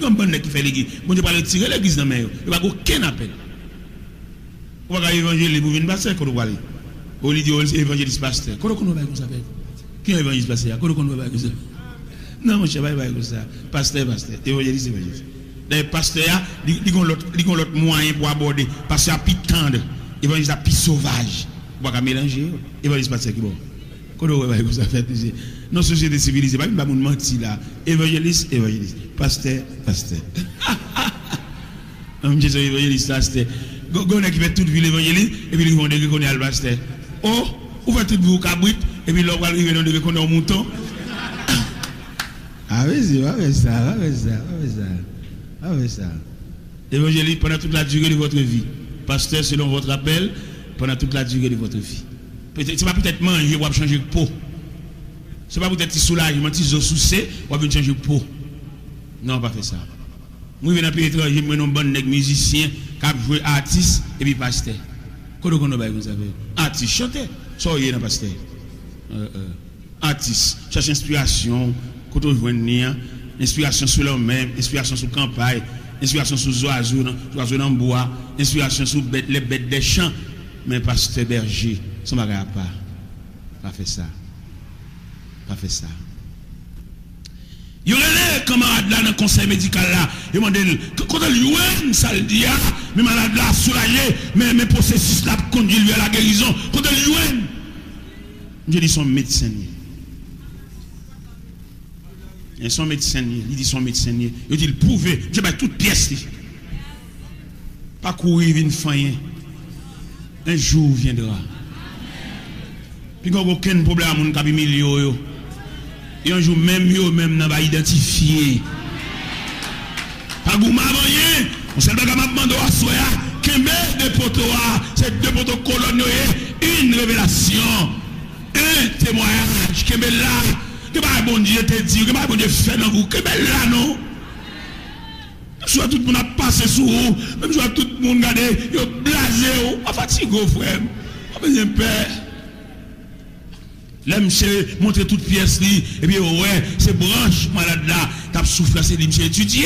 grand bonne qui fait l'église. Bon Dieu pas retirer l'église dans main. Il n'y a pas aucun appel. On va évangéliser pour venir passer quand on va aller. On lui dit évangéliste pasteur. Comment on va comme ça? Qui est évangéliste pasteur? Comment on va comme ça? Non, mon cher, pas comme ça. Pasteur, évangéliste. Les pasteurs, ils ont l'autre moyen pour aborder. Parce qu'il y a plus tendre. Évangéliste a plus sauvage. On va mélanger. Évangéliste pasteur qui bon. Comment on va comme ça? Nos sociétés civilisées, pas de mentir là. Évangéliste. Pasteur. Jésus évangéliste, pasteur. Gon qui fait toute ville évangéliste et puis ils vont dire qu'on est le pasteur. Oh, vous faites tout vous cabrit et puis là vous arrivez dans dire qu'on est un mouton. Ah oui, c'est ça. Évangéliste pendant toute la durée de votre vie. Pasteur selon votre appel pendant toute la durée de votre vie. C'est pas peut-être manger ou changer de peau. C'est pas peut-être soulagement, si vous souciez ou changer de peau. Non, pas fait ça. Moi, je viens dans le pays étranger, je suis un bon musicien qui a joué artiste et puis pasteur. Comment on va faire? Artiste, chanter. Soyez dans pasteur. Artiste, cherche inspiration, quand on joue inspiration sur l'homme-même, inspiration sur la campagne, inspiration sur les oiseaux dans le bois, inspiration sur les bêtes des champs. Mais pasteur berger, ça ne va pas faire ça. Pas faire ça. Il y a les camarades là dans le conseil médical là. Ils m'ont dit, quand il y a ça le dit, mes malades là soulagés, mes processus là conduisent à la guérison. Quand il y a je dis son médecin. Et son médecin, il dit son médecin. Il dit, prouver, je vais toute pièce. Pas courir, une faille. Un jour viendra. Puis il n'y a aucun problème à mon cabinet milieu. Et un jour même n'a pas identifié. Pas goût rien. On sait pas comment demander à soi qu'un des poteaux, c'est deux poteaux coloniaux, une révélation, un témoignage, que là, que pas bon Dieu te dit, que pas bon Dieu fait dans vous, que là non. Soit tout le monde a passé sous vous, même soit tout le monde a blasé, on fatigue frère, on a besoin de paix. Là, monsieur, montre toute pièce, et puis, ouais, c'est branche malade là, t'as soufflé, c'est monsieur étudié.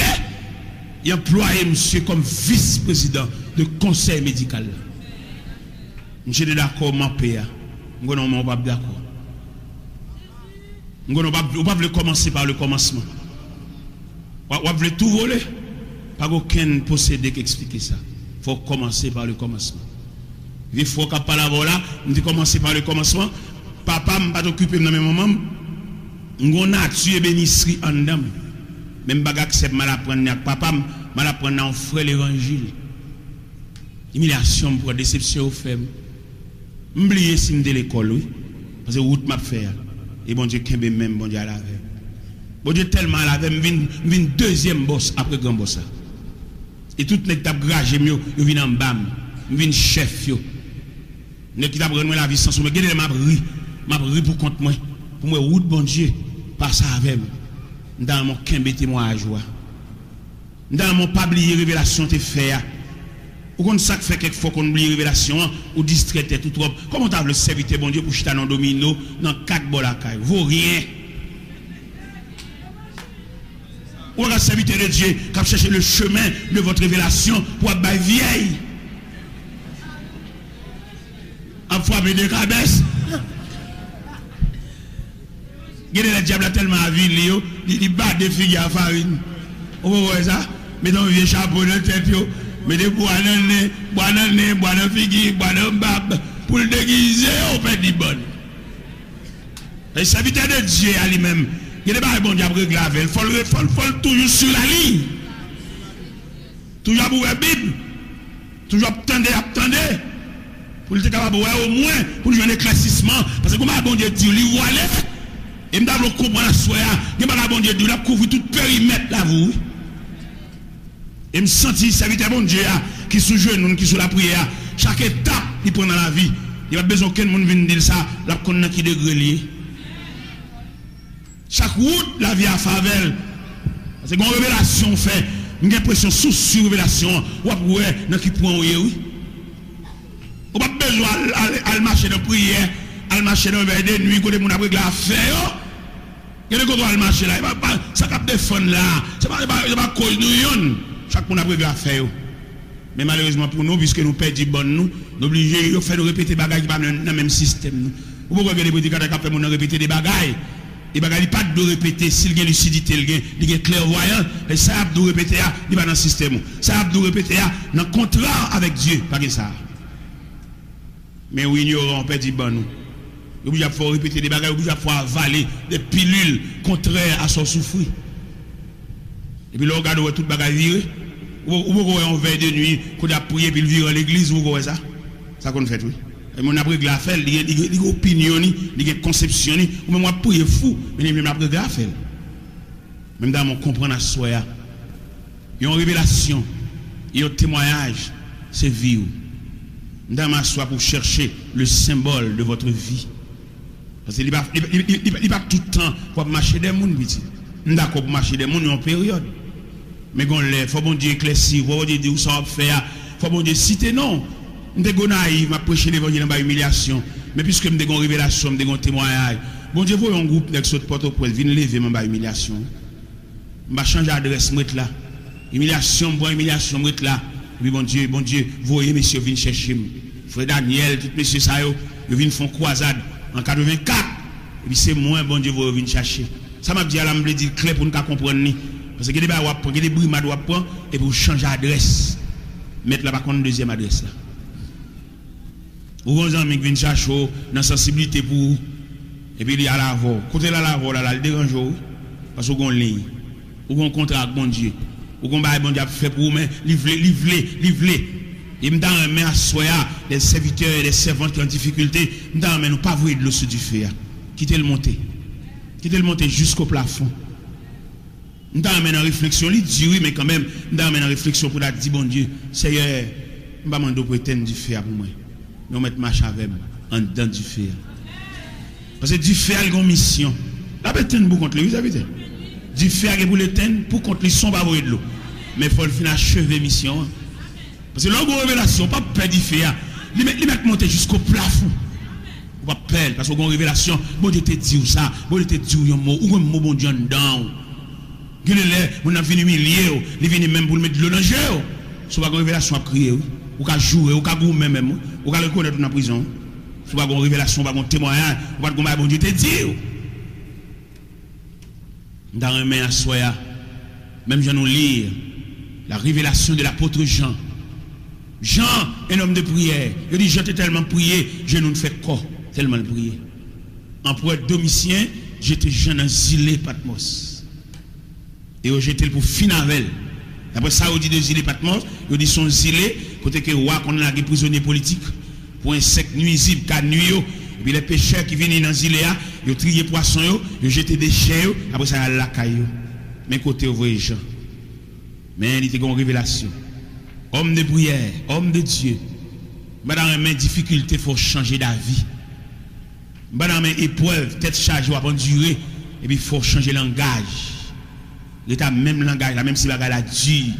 Il a employé monsieur comme vice-président de conseil médical. Monsieur est d'accord, mon père. Nous ne pas d'accord. Nous ne pas commencer par le commencement. Vous voulez tout voler? Pas aucun possédé qui explique ça. Il faut commencer par le commencement. Il faut qu'à parler là, on dit commencer par le commencement. Papa m'a pas occupé dans mes moments. On a tué bénisserie en dame. Même pas accepte mal apprendre avec papa, mal apprendre en frère l'évangile. Humiliation pour déception au fait. M'oublier si m'de l'école oui. Parce que route m'a fait. Et bon Dieu kembe même bon Dieu à la veille. Bon Dieu tellement à la veille, m'vin deuxième boss après grand boss. Et tout nèg t'a gragé mieux, yo vinn en bam. M'vin chef yo. Nèg qui t'a prendre la vie sans sou, mais gade m'a ri pour compte moi. Pour moi route bon Dieu, pas ça avec moi. Dans mon kembe témoignage joie. Dans mon pas oublier révélation te fait. Ou qu'on ça fait quelquefois qu'on oublie révélation ou distrait tout trop. Comment t'as le serviteur bon Dieu pour chita dans domino dans 4 bol à caille. Vaut rien. Ou un serviteur de Dieu qui a cherché le chemin de votre révélation pour être vieille. À frapper des cabesses. Le diable a tellement à ville, il bat des filles à farine. Vous voyez ça? Mettons un vieux chapeau de tête, mettez bois dans le nez, bois dans le figue, bois dans le bab, pour le déguiser, on fait du bon. Le serviteur de Dieu à lui-même, il n'est pas bon diable réglavé, il faut toujours sur la ligne. Toujours pour la Bible, toujours attendre. Pour le capable au moins, pour jouer un éclaircissement, parce que comment bon Dieu dit, lui voilà. Et m'davons comprendre la soya, il y a bon Dieu, il a couvert tout périmètre là vous. Et me sentir serviteur bon Dieu qui sous genou, qui sous la prière, chaque étape il prend dans la vie. Il n'y a pas besoin qu'un monde vienne dire ça, la connaît qui degré lié. Chaque route la vie à favel. Parce que une révélation fait, une impression sous révélation, ou après dans qui prend oui. On pas besoin à marcher dans prière. Al marcher dans vers des nuits côté mon après la faire Il y a des contrôles marché là, ça cap défendre là, c'est pas cause nous. Chaque monde a prévu à faire. Mais malheureusement pour nous, puisque nous perdons bon nous obligés de faire répéter des bagages qui sont dans le même système. Vous pouvez regarder les prédicateurs qui font répéter des bagages. Les bagages pas de répéter, s'il y a lucidité, il y a clairvoyance, et ça a de répéter, il va dans le système. Ça a de répéter, dans le contrat avec Dieu, pas que ça. Mais oui, ignorant, on perd bon nous. Il faut répéter des bagages, il faut avaler des pilules contraires à son souffrir. Et puis là, on regarde tout le bagage viré. Ou vous voyez en veille de nuit, qu'on a prié, puis il vire à l'église, vous voyez ça? Ça qu'on fait, oui. Et mon après la fait, il y a des opinions, il y a des conceptions, ou même moi prier fou, mais même après la fait. Même dans mon comprendre à soi, il y a une révélation, il y a un témoignage, c'est vie. Dans ma soi pour chercher le symbole de votre vie. Parce qu'il n'y a pas tout le temps pour marcher des mondes, d'accord, pour marcher des mondes en période. Mais il faut bon Dieu éclaircir, il faut bon Dieu dire où ça va faire, il faut bon Dieu citer non. Je suis naïf, je prêcher l'évangile en humiliation. Mais puisque je suis une révélation, je suis un témoignage, bon Dieu, vous un groupe de ce Port-au-Prince, viens lever en humiliation. Je vais changer d'adresse, je là. Humiliation, bon humiliation, je là. Et puis bon Dieu, vous voyez, messieurs, viennent chercher. Frère Daniel, tous messieurs, ça, ils viennent faire croisade en 84. Et puis c'est moi, bon Dieu, vous venez chercher. Ça m'a dit à l'âme, dire clair pour nous comprendre. Parce que il y a des brimades à prendre et pour changer d'adresse. Mettre là par contre une deuxième adresse là. Ou vos amis qui viennent chercher dans la sensibilité pour vous. Et puis il y a la voix. Côté là, le dérange. Parce que vous avez une ligne. Vous avez un contrat avec bon Dieu. Vous avez un bon Dieu fait pour vous, mais livrer. Et me donne à soi, des serviteurs et des servantes qui ont difficulté. Me donne nous pas voir de l'eau sur du feu. Quittez le monter. Quittez le monter jusqu'au plafond. Nous t'amène en réflexion, il dit oui, mais quand même, nous t'amène en réflexion pour dire, bon Dieu, Seigneur, je ne vais pas demander pour éteindre du feu pour moi. Mais on met marche avec moi, en dedans du feu. Parce que du feu a une mission. La bête est pour contre lui, vous savez. Du feu a pour l'éteindre, pour contre lui, son pas de l'eau. Mais il faut le finir achever mission. Parce que l'homme révélation, pas perdre du feu. Il met monter jusqu'au plafond. On va perdre, parce que l'homme révélation, bon Dieu te dit ça, bon Dieu te dit un mot, ou un mot bon Dieu dedans. On a venu humilier, il vient même pour le mettre de l'eau dans le jeu. Si vous avez une révélation à crier, ou à jouer, ou à goumer même, ou à le connaître dans la prison. Si vous avez une révélation, vous avez un témoignage, vous avez un bon Dieu te dit. Dans un main à soi, même je nous lire la révélation de l'apôtre Jean. Jean, un homme de prière. Il dit, je t'ai tellement prié, je ne fais quoi, tellement prier. Empereur Domitien, j'étais jeune en Zilé Patmos. Et j'étais pour Finavel. Après ça, on dit de Zilé Patmos, on dit son Zilé, côté que roi qu'on a des prisonniers politiques, pour insectes nuisibles, car nuit, et puis les pêcheurs qui viennent dans Zilé, ils ont trié poisson, ils ont jeté des chiens, après ça, ils ont la caillou. Mais côté, vous voyez Jean. Mais il était une révélation. Homme de prière, homme de Dieu. Dans mes difficultés, il faut changer d'avis. Dans mes épreuves, tête chargée, on va endurer, et puis il faut changer de langage. L'état même langage, la même si la a dit.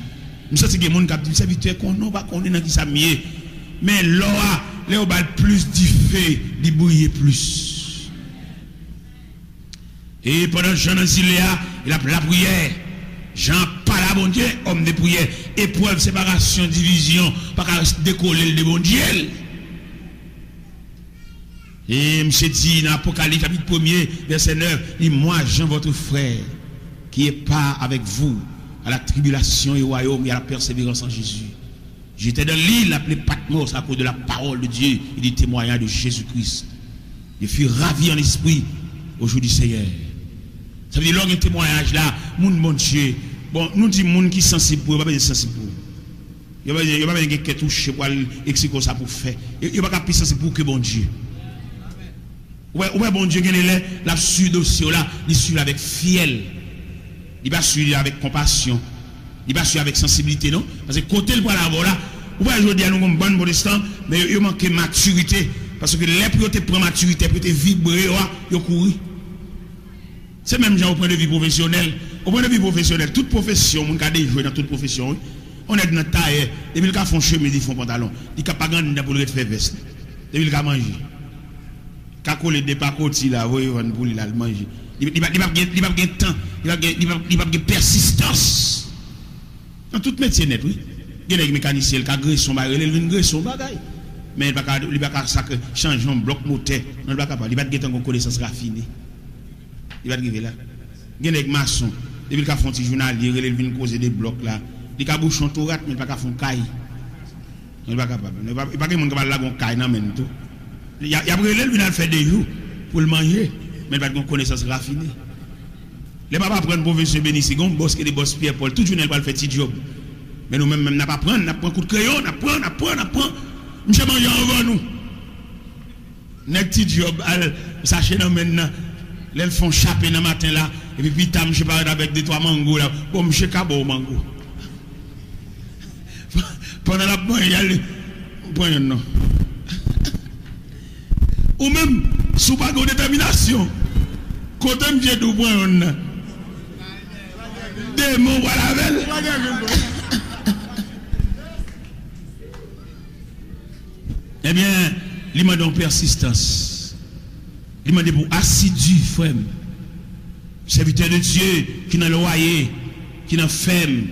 Nous savons que les gens qui disent serviteur qu'on n'a pas connu dans qui ça mieux. Mais là, les ont plus d'effet, de briller plus. Et pendant que Jean Aziléa, il a la prière. Jean parle à bon Dieu, homme de prière. Épreuve, séparation, division, pas qu'à décoller le bon Dieu. Et M. dit dans l'Apocalypse, chapitre 1er, verset 9, il dit, moi, Jean, votre frère, qui est pas avec vous à la tribulation et au royaume et à la persévérance en Jésus. J'étais dans l'île appelée Patmos à cause de la parole de Dieu et du témoignage de Jésus-Christ. Je fus ravi en esprit au jour du Seigneur. Ça veut dire, lors d'un témoignage là, mon Dieu, bon, nous disons, moun qui sensible pour, il n'y a pas de sensible pour. Il n'y a pas de quelqu'un qui touche pour expliquer ça pour faire. Il n'y a pas de sensible pour que bon Dieu. Ouais, bon Dieu, il est là, sur dossier là, il suit avec fiel. Il va suivre avec compassion. Il va suivre avec sensibilité, non? Parce que côté le voilà, vous voyez, je dis à nous comme bon modestin, mais il manque maturité. Parce que les pour te prendre maturité, pour te vibrer, il couru. C'est même genre au point de vue professionnel. Au point de vue professionnel, toute profession, on a joué dans toute profession, on est dans la taille, et puis ils font chemise, ils font pantalon. Ils ne pas gagner pour le faire veste. Et puis ils manger. Quand on les dépacotis là, vous voyez, pour les manger. Il va gagner temps, il va gagner persistance. Dans tout métier net, oui. Il y a des mécaniciens qui ont gré son bagage, il a gré son bagage. Mais il va pas changer un bloc moteur. Il va pas gagner une connaissance raffinée. Il va arriver là. Il y a des maçons, depuis qu'il a fait un petit journal, il vient causer des blocs là. Il a bouché un tour, mais il va pas faire un caille. Il va pas capable. Il va pas quelqu'un qui va là un caille dans même tout. Il y a il va faire des jours pour le manger, mais il va pas une connaissance raffinée. Les papas prennent professeur Bénissi, gon boss que des boss Pierre Paul, tout journée va faire petit job. Mais nous même n'a pas prendre, n'a prend coup de crayon, n'a prend. Monsieur manger avant nous. Net petit job, sachez nous maintenant. Les font chaper dans matin là et puis tam je parle avec des trois mangos là. Bon monsieur Cabo mango. Pendant la bonne il y a le point non. Ou même sous pas de détermination. Côté m'jé du point non. Des mots voilà avec. Eh bien, il m'a donné persistance. Il m'a dit pour assidu, frère. Serviteur de Dieu qui n'a loyer, qui n'a ferme.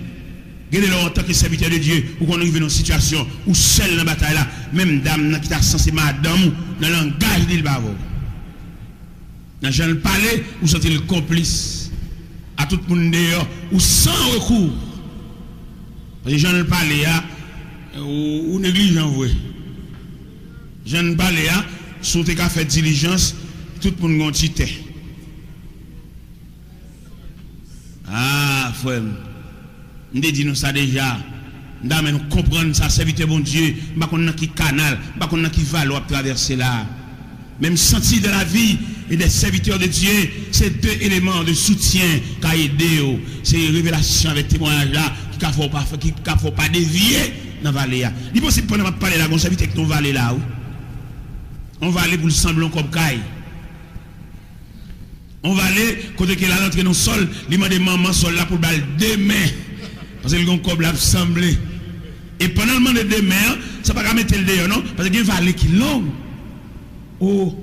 Regardez-le en tant que serviteur de Dieu, pour qu'on arrive dans une situation où seul dans la bataille là, même dame qui t'a censé madame, dans le langage d'il bavo. Dans le palais, vous sentez le complice. À tout le monde dehors, ou sans recours. Parce que Jean le palais, ou négligent, oui. Jean le palais, si vous avez fait diligence, tout le monde a tité. Ah, frère, nous disons ça déjà. Nous comprenons ça, serviteur bon Dieu. Nous ne savons pas qui canal, nous ne savons pas qui valoir à traverser là. Même senti de la vie et des serviteurs de Dieu, c'est deux éléments de soutien qui ont aidé. C'est révélation avec témoignage là qui ne faut pas dévier dans la vallée. Il est possible de parler là, on s'invite avec nos vallées là. On va aller pour le semblant comme caille. On va aller, côté qu'il a rentré dans le sol, il m'a dit maman sol là pour balle demain. Parce que le gon comme l'a semblé. Et pendant le moment de demain, ça va pas mettre le dehors non, parce qu'il y a une vallée qui est longue. Oh,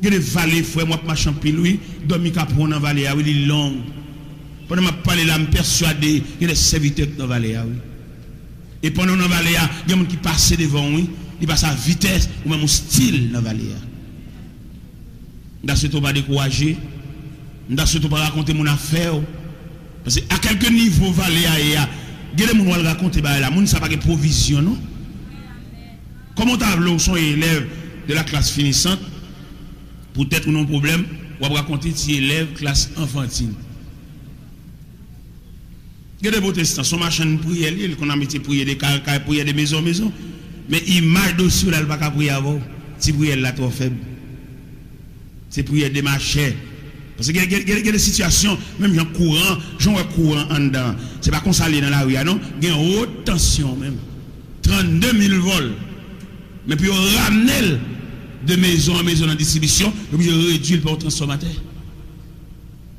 il y a des vallées, frère, moi, ma champille, oui, dormi capron dans la vallée, oui, il est long. Pendant que je parle là, je me persuadé, il y a des serviteurs dans la vallée, oui. Et pendant la vallée, il y a des gens qui passent devant, oui, ils passent à vitesse, ou même au style dans la vallée. Dans ce temps, pas décourager, dans ce temps, pas raconter mon affaire. Parce qu'à quelques niveaux, vallée, il y a des gens qui vont raconter, là, les gens ne savent pas de provision, non? Comment tu sont élèves de la classe finissante, peut-être non problème, on va raconter si élève classe enfantine. Il y a des protestants, son machin de prière, qu'on a mis prier des caracas, prier des maisons, mais il marche dessus là, il ne va pas prier avant. Si prière là trop faible. C'est prière des marchés. Parce qu'il y a des situations, même en courant, j'en ai courant en dedans. Ce n'est pas qu'on s'allie dans la rue, non? Il y a une haute tension même. 32 000 vols. Mais puis on ramène de maison en maison en distribution, et puis on réduit le transformateur.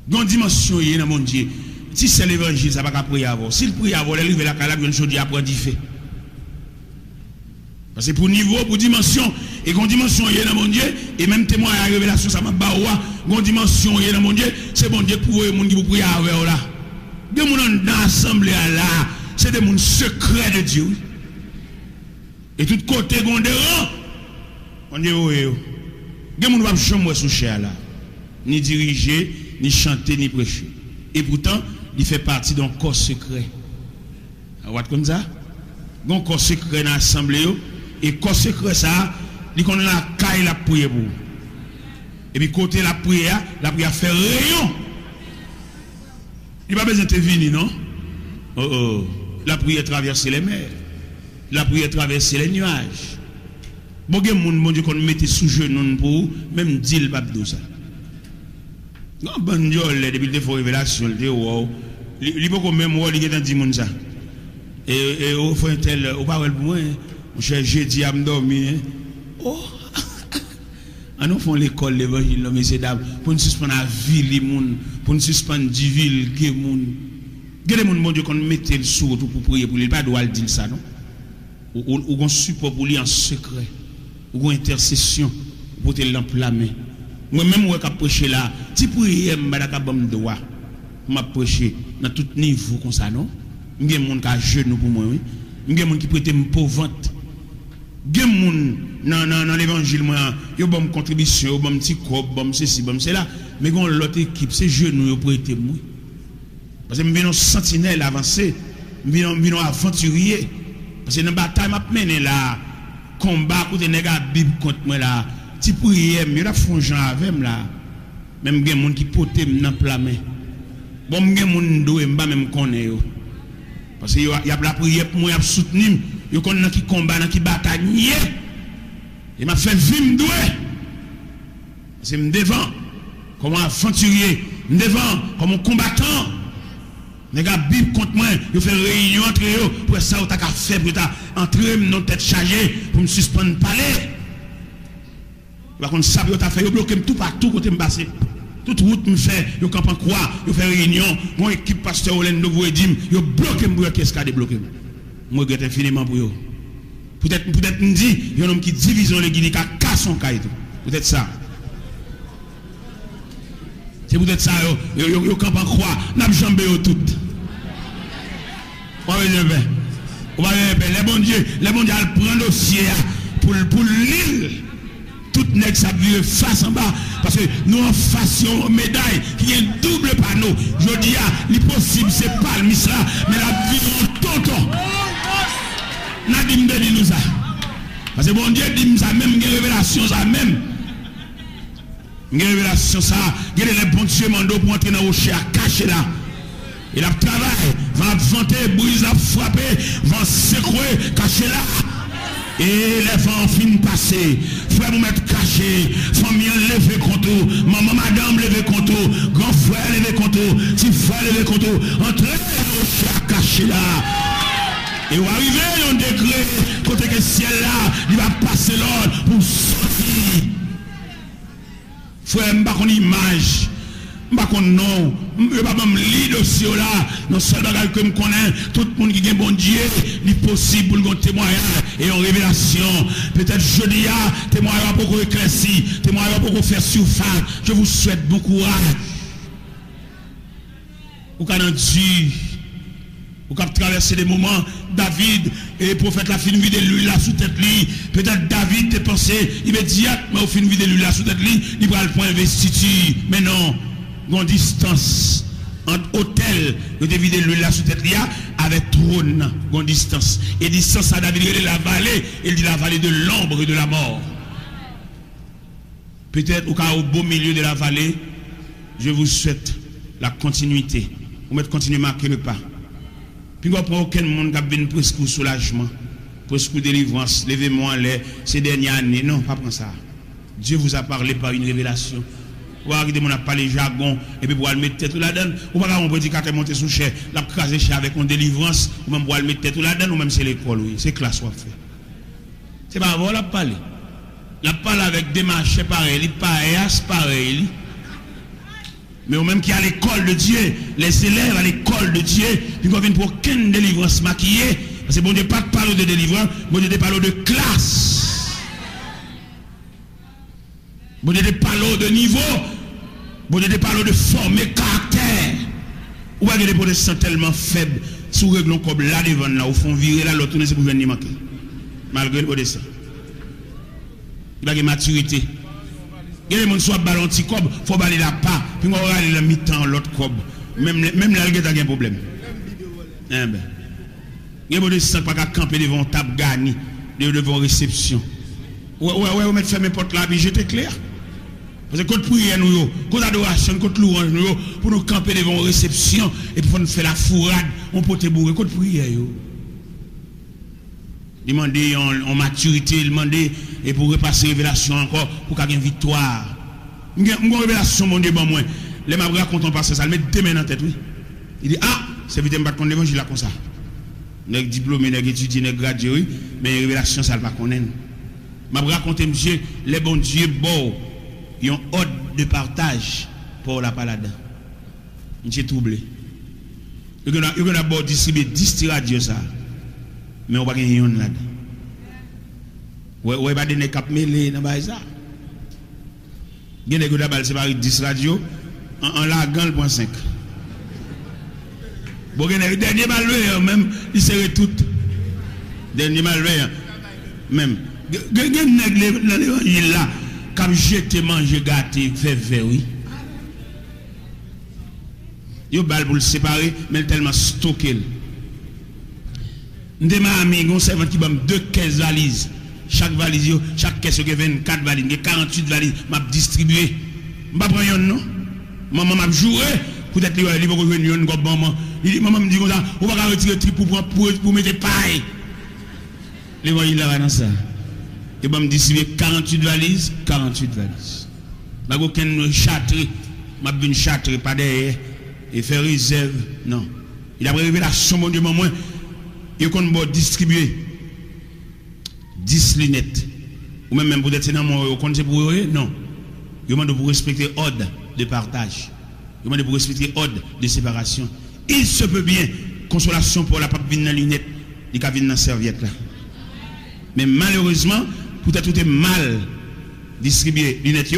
Il y a une dimension dans le monde Dieu. Si c'est l'évangile, ça ne va pas prier avant. Si le prier avant, il arrive à la calabre, il y a une chose à prendre du fait. Parce que pour niveau, pour dimension, et quand dimension il y a dans mon Dieu, et même témoin à la révélation, ça m'a baoua, quand dimension il y a dans mon Dieu, c'est bon Dieu pour eux, les gens qui vous prient avec là. Des gens dans l'assemblée là, c'est des gens secrets de Dieu. Et tout côté, on dit, on dit, oui, des gens ne vont jamais sous chair là, ni diriger, ni chanter, ni prêcher. Et pourtant, il fait partie d'un corps secret. Vous voyez comme ça? Un corps secret dans l'assemblée. Et corps secret ça, il connaît la caille la prière pour. Et puis côté la prière fait rayon. Il n'y a pas besoin de venir, non? La prière traverse les mers. La prière traverse les nuages. Bon, il y a des gens qui mettent sous genou pour même dire le pape de ça. Non, bon Dieu, depuis le révélation, il dit, wow. Il peut même voir, il est dans ça. Et au fond, au parole pour moi, j'ai dit à me dormir. Oh, on nous font l'école, l'évangile, messieurs, dames, pour nous suspendre la vie, pour nous suspendre du ville, les gens. Il y a des gens, mon Dieu, qu'on mette le sourd pour prier pour lui, pas droit de dire ça, non? Ou qu'on support pour lui en secret, ou qu'on intercession pour te l'emplammer. Moi-même, je prêcher là, si prière, je vais droit. Je prêcher dans tout niveau comme ça, non? Il y a des gens qui ont genoux pour moi, oui. Il y a des gens qui prêtent pour vente. Il y a des gens dans l'évangile, ils ont une contribution, ils ont un petit corps, ils ont ceci, ils ont cela. Mais quand l'autre équipe, c'est genoux, ils prêtent moi. Parce que je viens sentinelle avancé, je viens aventurier. Parce que dans la bataille, je mène là, combat contre les gars, Bible contre moi là. Si prière, je fais gens avec moi là. Même il y a des gens qui portent dans la main. Bon, il y a des gens qui ne même connaissent. Parce qu'il y a la prière pour moi, il y a soutenu. Il y a des gens qui combattent, qui bataillent. Il m'a fait vivre doué. Parce que je me devant comme un aventurier, je me devant comme un combattant. Les gars, Bible contre moi, je fais réunion entre eux. Pour ça, vous avez fait pour entrer dans tête chargée pour me suspendre de parler. Par contre, ça, vous avez fait, vous bloquez tout partout côté me passer. Toute route me fait, vous comprenez quoi, vous faites réunion, mon équipe pasteur Orlando vous dit, vous bloquez moi, qu'est-ce qu'il y a débloqué. Moi, je regrette infiniment pour vous. Peut-être me dit, il y a un homme qui divise l'église, qui casse son caille. Peut-être ça. C'est peut-être ça, vous comprenez quoi, n'a jamais tout. Les bons dieux, prennent le dossier pour l'île. Tout n'est que ça vire face en bas. Parce que nous en fassions médaille qui est double panneau. Je dis, l'impossible, c'est pas le misra, mais la vie en tonton. Nadim de dit nous ça. Parce que bon Dieu dit nous ça même, une révélation ça même. Une révélation ça, il y a les bons dieux mando pour entrer dans le rocher à cacher là. Il a travaillé, va vanter, brise, va frapper, va secouer, cacher là. Et les vents finissent passer. Frère, vous mettre caché. Famille, lever contre vous. Maman, madame, lever contre vous. Grand frère, lever contre vous. Petit frère, lever contre vous. Entrez à cacher là. Et vous arrivez à un décret, côté que le ciel là, il va passer l'ordre pour sortir. Frère, je ne sais pas qu'on image. Je ne sais pas qu'on nom. Je ne sais pas qu'on lit le dossier là. Non seulement que je connais, tout le monde qui est bon Dieu, il est possible pour le témoignage et en révélation. Peut-être jeudi, témoignage va beaucoup éclairci, témoignage va beaucoup faire surface. Je vous souhaite bon courage. Vous avez Dieu. Vous avez traversé des moments, David et le prophète la fin de l'huile là sous tête lui. Peut-être David te pensé immédiatement au fin de l'huile là sous tête lui, il va le point investiture. Mais non, une distance entre hôtel et David l'huile là sous tête là avec trône, une distance. Et distance à David, il est la vallée, il dit la vallée de l'ombre et de la mort. Peut-être au beau milieu de la vallée, je vous souhaite la continuité. Vous mettez continuer à marquer le pas. Puis vous n'avez aucun monde qui a besoin presque de soulagement, presque de délivrance, levez-moi ces dernières années. Non, pas pour ça. Dieu vous a parlé par une révélation. Vous arrivez à parler jargon, et puis vous allez mettre tête là-dedans. Ou pas un prédicateur monter sous chair, la craser chair avec une délivrance, ou même vous allez mettre tête là-dedans, ou même c'est l'école, oui. C'est classe qu'on fait. C'est pas avant, la parler. La parle avec des marchés pareils, pareil. Mais au même qui a l'école de Dieu, les élèves à l'école de Dieu, ils ne viennent pour aucune délivrance maquillée. Parce que bon Dieu pas de parler de délivrance, bon Dieu parle de classe. Bon Dieu parle de niveau, bon Dieu parle de forme et caractère. Ou pas des protestants tellement faibles, sous règlement comme là devant là, au fond virer là, l'autre tourner c'est pour venir manquer. Malgré le protestant. Il y a une maturité. Il y a des gens qui sont ballon petit cob, il faut balayer la pas, puis on va aller la mi-temps l'autre cob. Même là, il y a un problème. Il y a des gens qui ne pas camper devant table garnie, devant réception. Ouais, on met fermer porte là, puis j'étais clair. Parce que quand prière nous, quand adoration, quand louange nous, pour nous camper devant réception, et puis pour nous faire la fourrade, on peut te bourrer, quand prière. Demander en maturité, demander et pour repasser révélation encore, pour qu'il y ait une victoire. Une révélation, mon Dieu, bon, moi. Les mabras racontent passer ça, le met deux mains dans la tête, oui. Il dit, c'est vite, je ne vais pas contre l'évangile là comme ça. Les diplômés, les étudiants, les gradués, oui, mais révélation, ça ne va pas connaître. Je raconte, monsieur, les bons dieux, bon, ils ont ordre de partage pour la palade. Ils sont troublés. Ils ont d'abord distribué 10 radios, ça. Mais on va gagner une là-dedans. Ouais, pas donner cap mêlé dans ça. Il y a des gens qui séparé 10 radios en larguant le point 5. Bon, le dernier malveillant même, il serait tout. Dernier malveillant même. Il y a des gens là, comme jeter, manger, gâter, faire verre, oui. Il y a des pour le séparer, mais tellement stocké. Nous avons un ami, un servant qui m'a 2 caisses valises. Chaque valise, chaque caisse, il y a 24 valises, il y a 48 valises, m'a distribué. Je ne vais pas prendre non. Maman m'a joué, peut-être qu'il va revenir une maman. Maman me dit comme ça, on va retirer le trip pour mettre paille. Les voyez là dans ça. Et je me distribué 48 valises, 48 valises. Je ne vais pas châtrer, je vais châtrer pas derrière et faire réserve. Non. Il a prévu la somme de maman. Il va distribuer 10 lunettes. Ou même peut-être c'est dans mon compte pour eux. Non. Il demande pour respecter l'ordre de partage. Il demande pour respecter l'ordre de séparation. Il se peut bien, consolation pour la pape venir dans la lunette, il va venir dans la serviette là. Mais malheureusement, peut-être tout est mal distribué lunettes,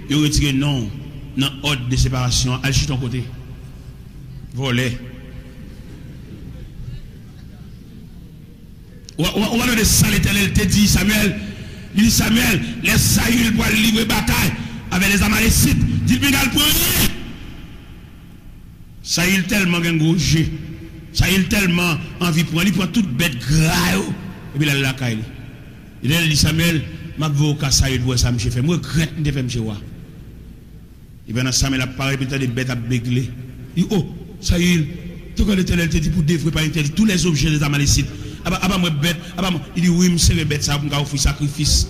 il retire non dans l'ordre de séparation. Allez sur ton côté. Voler. On va donner ça, l'Éternel te dit, Samuel. Il dit Samuel, laisse Saül pour aller livrer bataille avec les Amalécites. Dis le le premier. Saül tellement un gros jeu. Saül tellement envie pour aller prendre toute bête grave. Et puis il a la caille. Il dit Samuel, ma voix Saül pour ça, monsieur fait. Moi, regrette de faire monsieur wa. Et bien Samuel a parlé peut-être des bêtes à bégler. Il dit oh, Saül, tout quand l'Éternel te dit pour défrer par interdit tous les objets des Amalécites. Moi bête, il dit oui, c'est bête ça pour offrir sacrifice.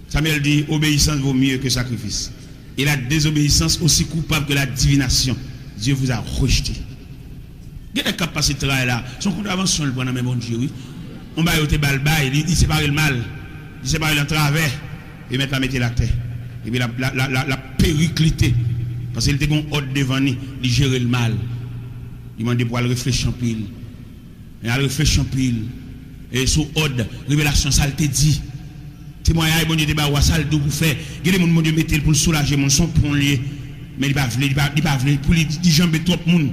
Samuel dit obéissance vaut mieux que sacrifice. Et la désobéissance aussi coupable que la divination. Dieu vous a rejeté. Il y a des capacités là, son contravention le prend dans bon Dieu, oui. On va yoter balbaï, il sépare le mal, il sépare le travers, et mettre la mettre la terre. Et puis la périclité. Parce qu'il était un ordre devant lui, il gérait le mal. Il m'a dit pour aller réfléchir en pile. Et elle réfléchit en pile. Et sous ordre, révélation, ça te dit. Témoignage, bon Dieu, ça le pour faire. Il y a des gens qui mettent pour le soulager, mon son pour lui. Mais il ne va pas pour lui dire jambes trop de monde.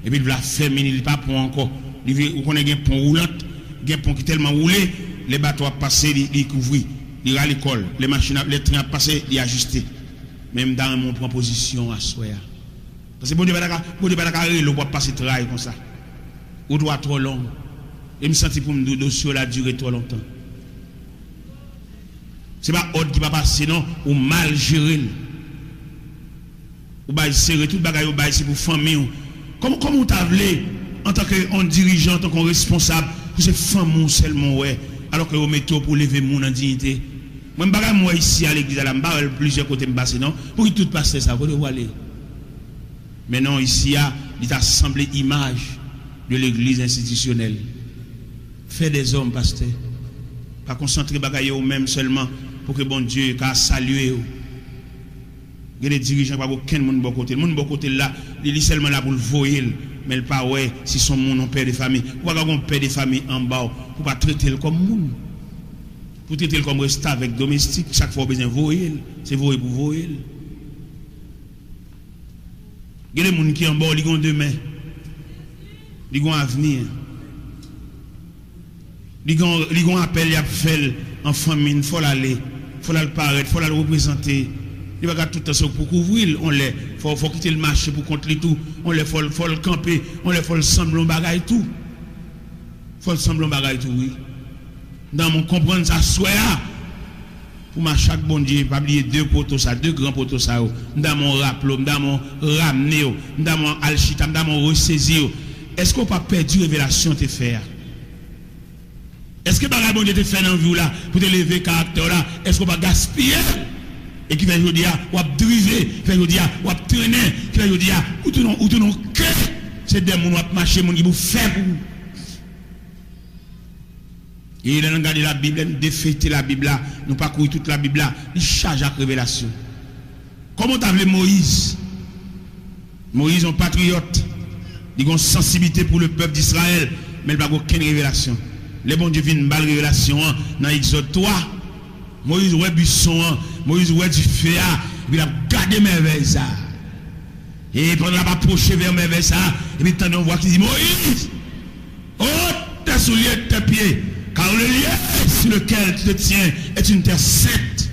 Et puis il va faire, mais il ne va pas pour encore. Il connaît un pont roulant, un pont qui est tellement roulé, les bateaux ont passé, ils couvrent, ils à l'école, les machines, les trains ont passé, ils ajustent. Même dans mon proposition à soi. Parce que bon Dieu, il ne va pas passer travail comme ça. Ou doit trop long. Et me sentir pour me dire dossier la durée trop longtemps. Ce n'est pas ordre qui va passer, non, ou mal gérer. Ou bien serrer tout le bagage ou bien c'est pour famille. Comment vous t'avez en tant que dirigeant, en tant que responsable, pour ces femmes seulement, ouais, alors que vous mettez pour lever mon en dignité. Moi, je ne moi ici à l'église, je ne plusieurs côtés me passer, non, pour que tout passe ça, vous devez aller. Mais non, ici, il a assemblé image de l'église institutionnelle. Fait des hommes, pasteur. Pas concentrer bagaille ou même seulement pour que bon Dieu ait salué. Il y a des dirigeants qui n'ont aucun monde bon côté. Le monde bon côté là, il est seulement là pour le voyer. Mais il pas ouais si son monde un père de famille. Pourquoi un père de famille en bas pour pas traiter le comme monde. Pour traiter le comme rester avec domestique, chaque fois besoin de voyer. C'est voyer pour voyer. Il y a des gens qui en bas, ils ont demain. Ils ont avenir. Ils ont appel, ils ont fait en famille, il faut l'aller, il faut le paraître, il faut le représenter. Il va tout le temps pour couvrir, on les, faut quitter le marché pour contrôler tout, on les faut le camper, on les faut le semblant bagaille tout. Faut le semblant bagaille tout, oui. Dans mon comprendre ça soit pour ma chaque bon Dieu, pas oublier 2 poteaux ça, 2 grands poteaux ça, dans mon rappel, dans mon ramener, dans mon alchita, dans mon ressaisir. Est-ce qu'on pas perdu révélation te faire? Est-ce que bagay bon Dieu te fait dans vie là pour te lever caractère là? Est-ce qu'on va gaspiller? Et qui fait aujourd'hui ou à driver, fait aujourd'hui ou à traîner, qui fait aujourd'hui ou tout non que c'est des gens qui marcher mon qui vous faire pour. Et il a regardé la Bible, il a défait la Bible là, nous pas courir toute la Bible là, il charge à révélation. Comment tu as vu Moïse? Moïse un patriote, il a une sensibilité pour le peuple d'Israël, mais il n'a pas aucune révélation. Les bons dieux viennent une balle révélation dans Exode 3. Moïse ouais buisson, Moïse ouais du feu, puis il a gardé merveille ça. Et pendant la approché vers merveille ça, et puis on voit qu'il dit Moïse, oh, tes souliers, tes pieds, car le lieu sur lequel tu te tiens est une terre sainte.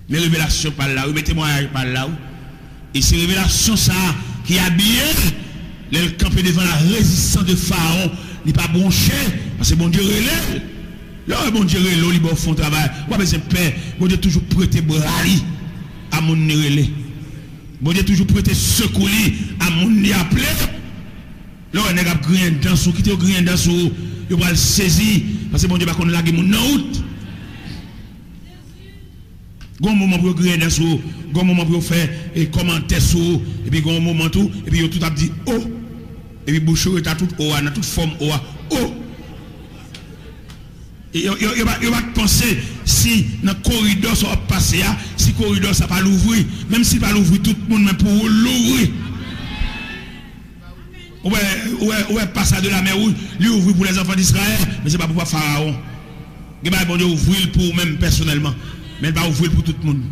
Mes révélations par là, mes témoignages par là. Et ces révélations ça qui a bien le campé devant la résistance de Pharaon, il n'est pas bronché, parce que bon Dieu relève. Là, bon Dieu relève, il font travail. Moi, besoin de paix. Bon Dieu toujours prêté bras à mon relais. Bon Dieu toujours prêté secours à mon appelé. Là, on a grien dans sous, qui te grien dans sous, il va le saisir, parce que bon Dieu va qu'on lague mon out. Gon moment pour grien dans sous, gon moment pour faire et commenter sous, et puis gon moment tout, et puis tout a dit oh, et puis bouche est à toute oh, dans toute forme oh, oh. Et il va penser si dans le corridor ça va passer, si le corridor ça va l'ouvrir, même si pas l'ouvrir tout le monde, mais pour l'ouvrir. Ouais, passage de la mer rouge, lui ouvrir pour les enfants d'Israël, mais c'est pas pour Pharaon. Il va bon Dieu ouvrir pour même personnellement, mais il va ouvrir pour tout le monde.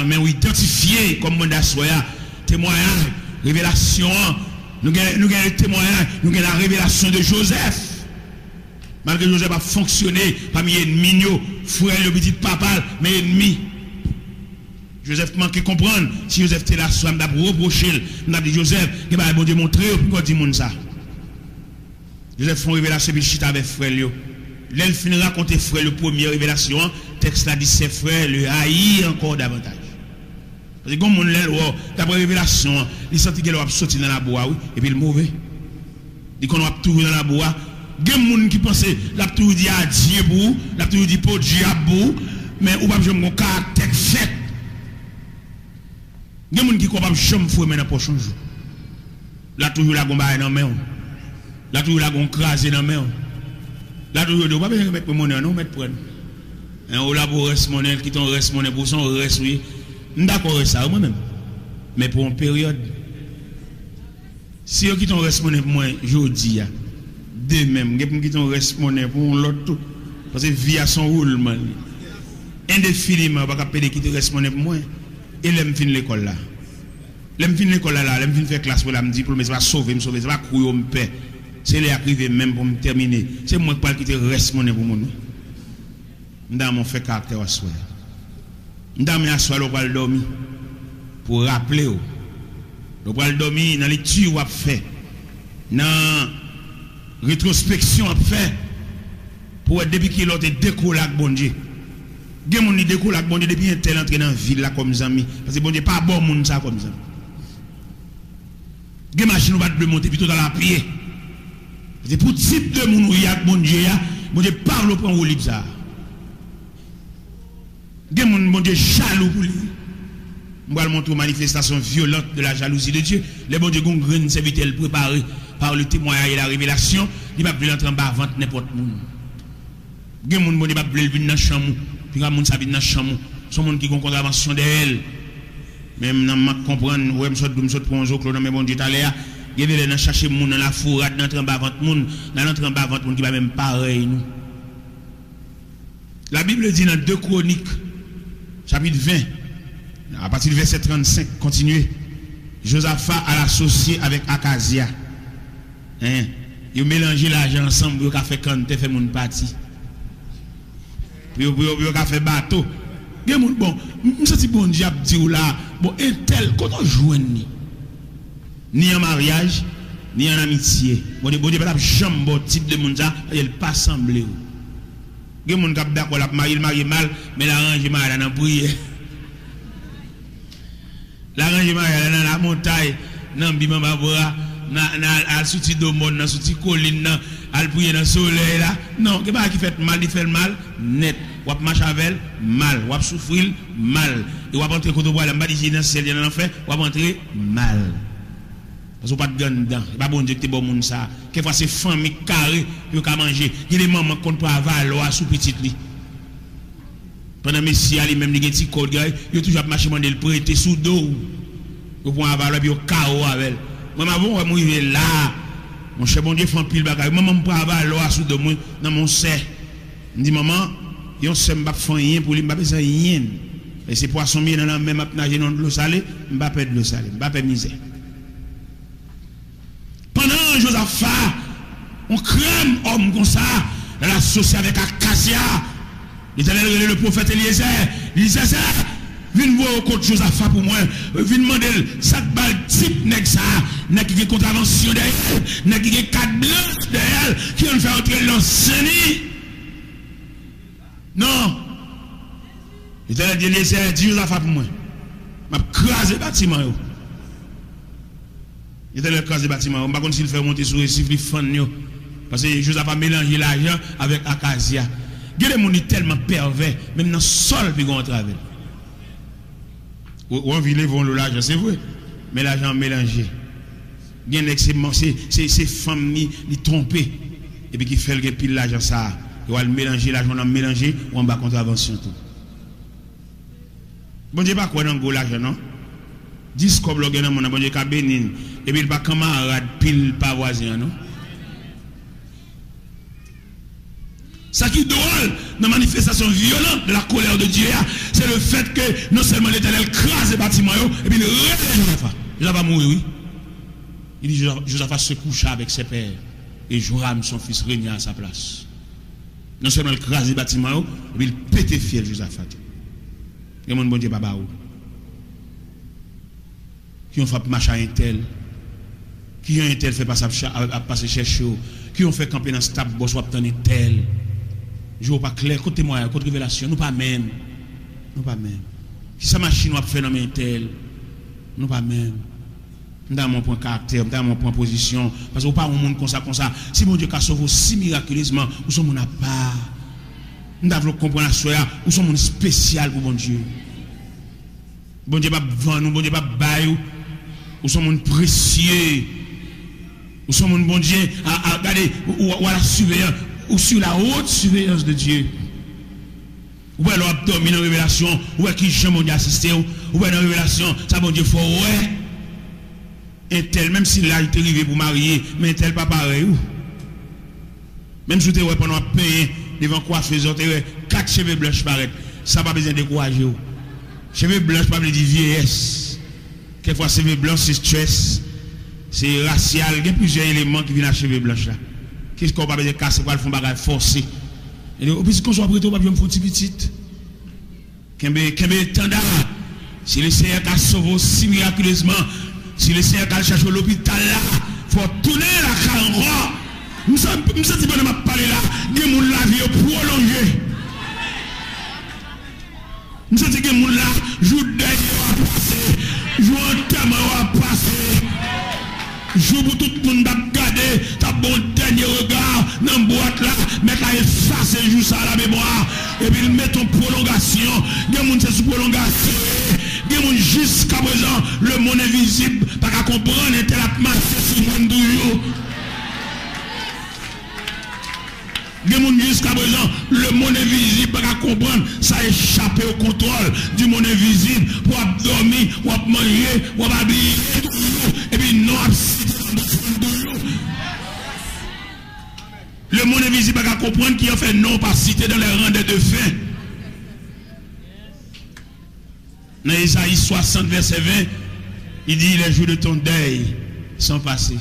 Mais on identifier comme monde d'assoya, témoignage, révélation, nous avons le témoignage, nous avons la révélation de Joseph. Malgré Joseph a fonctionné parmi ennemis, frère le petit papa, mais ennemi. Joseph manque comprendre. Si Joseph était là, il m'a reproché. Il m'a dit Joseph, il m'a bon Dieu montrer pourquoi dit ça. Joseph fait une révélation puis chita avec frère. L'elle finit raconter frère le première révélation. Texte là dit ses frères le haïr encore davantage. Parce que comme on l'a d'après révélation, il sentit qu'il va sortir dans la bois, oui, et puis le mauvais. Il qu'on va trouver dans la bois. Il y a des gens qui pensent la tour dit à Dieu pour, la tour dit pour Dieu pour, mais ou pas jamais mon caractère fait. Il y a des gens qui ne peuvent jamais faire dans le prochain jour. La tour la gomba dans main. La tour la gon craser dans main. La tour de pas besoin mettre monnaie non mettre prendre. On là pour reste monnaie qui ton reste monnaie pour son reste oui. D'accord ça moi même. Mais pour une période si qui ton reste monnaie pour moi jodi a de même, qui ton reste monnaie pour l'autre parce que vie à son roulement indéfiniment pas capable qui te reste monnaie pour moi et l'aime fin l'école là l'aime fin l'école là l'aime fin faire classe pour la me diplôme mais ça va sauver me sauver ça va courir me paix c'est les arriver même pour me terminer c'est moi qui te reste monnaie pour moi dans mon fait caractère à soi dans mes assoir le pas dormir pour rappeler le pas dormir dans lecture ou a fait dans rétrospection a fait pour être depuis qu'il a décollé avec bon Dieu. Il y a des gens qui décollent avec bon Dieu depuis un tel entré dans la ville là comme amis. Parce que bon Dieu pas bon monde ça comme ça. Il y a des machines qui vont monter plutôt dans la pied. C'est pour type de monde où il y a bon Dieu parle au point où il ça. Il y a des gens qui sont jaloux pour lui. Je vais montrer une manifestation violente de la jalousie de Dieu. Les bon Dieu ont une serviteur préparé par le témoignage et la révélation. Il ne va plus entrer en bas vente n'importe où. Il y a des gens qui ne va plus venir dans la chambre. Puis il y a des gens qui vont dans la chambre. Ce sont des gens qui ont une contravention d'elle. Même dans ma comprendre, ouais, je suis pour un jour, mais bon Dieu, il y a des gens qui cherchent des gens dans la fourrade, dans l'entrée en bas vente. Dans l'entrée en bas vente, qui va même pareil. La Bible dit dans 2 Chroniques, chapitre 20. À partir du verset 35, continuez. Josaphat a associé avec Akazia. Hein? Ils ont mélangé l'argent ensemble, ils ont fait quand fait mon parti. Puis ils ont fait bateau. Bon, je suis bon diable dit là, bon, et tel, quand on joue ni en mariage, ni en amitié. Bon Dieu, pas jamais bon type de monde ça, il pas semblé. Il y a des gens qui d'accord, il marie mal, mais l'arrange mal dans la prière. L'arrangement est dans la montagne, dans le bimambabora, dans le soutien de monde, dans le soutien de colline, dans le prier dans le soleil là. Non, il qui fait mal, il fait mal, net. Ou marche avec mal, ou souffrir mal. Et ou entrer quand on voit la maladie dans le ciel, dans l'enfer, ou entrer mal. Parce qu'on pas de gagne dedans. Il pas bon Dieu que tu es bon monde ça. Quelquefois c'est famille carré, il faut manger. Il y a des mamans qui ne peuvent pas avoir sous petite lit. Pendant que Messie a même des petits codes, il a toujours marché pour le prêter sous dos. Pour pouvoir avoir le chaos avec. Moi, avant, je suis là. Mon cher bon Dieu fait un pile bagage. Maman, je peux avoir l'eau sous de moi dans mon sein. Je dis, maman, il y a un sein, je ne peux pas faire rien pour lui, je ne peux pas faire rien. Et si poisson mis dans la même nager dans de l'eau salée, je ne vais pas perdre de l'eau salée, je ne vais pas perdre misère. Pendant Josaphat, on crème homme comme ça, dans la société avec Acacia. Il allait le prophète Eliezer. Il disait ça, viens voir au côté Josaphat pour moi, viens demander ça balle type nèg ça, nèg qui a contravention derrière, nèg qui a 4 blanches derrière, qui ont fait entrer dans Seni. Non. Il allait dire Eliezer, dis Josaphat pour moi. M'a crasé bâtiment yo. Il allait craser bâtiment, on pas contre s'il fait monter sur récif les fans yo. Parce que Josaphat mélanger l'argent avec Acacia. Il y a des gens tellement pervers, même dans le sol, puis on travaille. On vit les vont l'argent, c'est vrai. Mais l'argent mélangé. Il y a ces femmes qui trompent. Et puis qui font que pile l'argent ça. Ils vont mélanger l'argent, on mélanger, ou en bas contravention tout. Bon Dieu, pas quoi dans le l'argent, non? 10 comme le gars, bon Dieu, qu'à bénin. Et puis il pas camarade, pile pas voisin, non? Ça qui est drôle dans la manifestation violente de la colère de Dieu, c'est le fait que non seulement l'Éternel crase les bâtiments, et puis il réveille Josaphat. Josaphat mourir, oui. Il dit Josaphat se coucha avec ses pères, et Joram, son fils, régna à sa place. Non seulement il crase les bâtiments, et puis il pète fiel Josaphat. Et mon bon Dieu, papa, qui ont fait marcher un tel, qui ont un tel fait passer chercher, qui ont fait camper dans ce table, boss, ou obtenir tel. Je ne vois pas clair, côté moi, côté révélation, nous pas même. Nous pas même. Si sa machine a fait dans mes tel, nous pas même. Dans mon point caractère, dans mon point position, parce que pas un monde comme ça. Si mon Dieu a sauvé si miraculeusement, nous sommes à part. Nous devons comprendre la soya, nous sommes spécial pour mon Dieu. Bon Dieu pas vendre nous, bon Dieu pas bailler, nous sommes précieux. Nous sommes un bon Dieu à regarder ou à la surveillance ou sur la haute surveillance de Dieu. Ou alors abdomen dans la révélation, ou qui jamais mon Dieu assisté, ou dans la révélation, ça bon Dieu faut ouais. Un tel, même s'il a été arrivé pour marier, mais un tel pas pareil. Même si tu es pendant payer devant coiffeuse, tu as 4 cheveux blancs paraît. Ça pas besoin de décourager. Cheveux blancs pas veut dire vieillesse. Quelquefois cheveux blancs c'est stress. C'est racial, il y a plusieurs éléments qui viennent à cheveux blancs là. Qu'est-ce qu'on va faire casser pour le fond bagage forcé. Et au plus qu'on soit prêt, on va bien me faire petite. Qu'est-ce tanda. Si le Seigneur a sauvé si miraculeusement, si le Seigneur a cherché l'hôpital là, il faut tourner la carotte. Je me sens pas de parler là, il y a mon la vie prolongée. Je me sens que mon là, jour dernier va passer, jour enterrement va passer. Je pour tout le monde regarder ta bon dernier regard dans la boîte là, mais là effacer jour ça à la mémoire et puis met en prolongation. Il y a des gens qui sont sous prolongation. Il y a des gens jusqu'à présent, le monde invisible, pas qu'à comprendre, et tel a marché sur le monde toujours. Il y a des gens jusqu'à présent, le monde invisible, pas qu'à comprendre, ça a échappé au contrôle du monde invisible pour dormir, pour manger, pour habiller, et puis non, le monde invisible pas comprendre qui a fait non pas cité dans les rangs des deux fins. Dans Isaïe 60 verset 20, il dit les jours de ton deuil sont passés.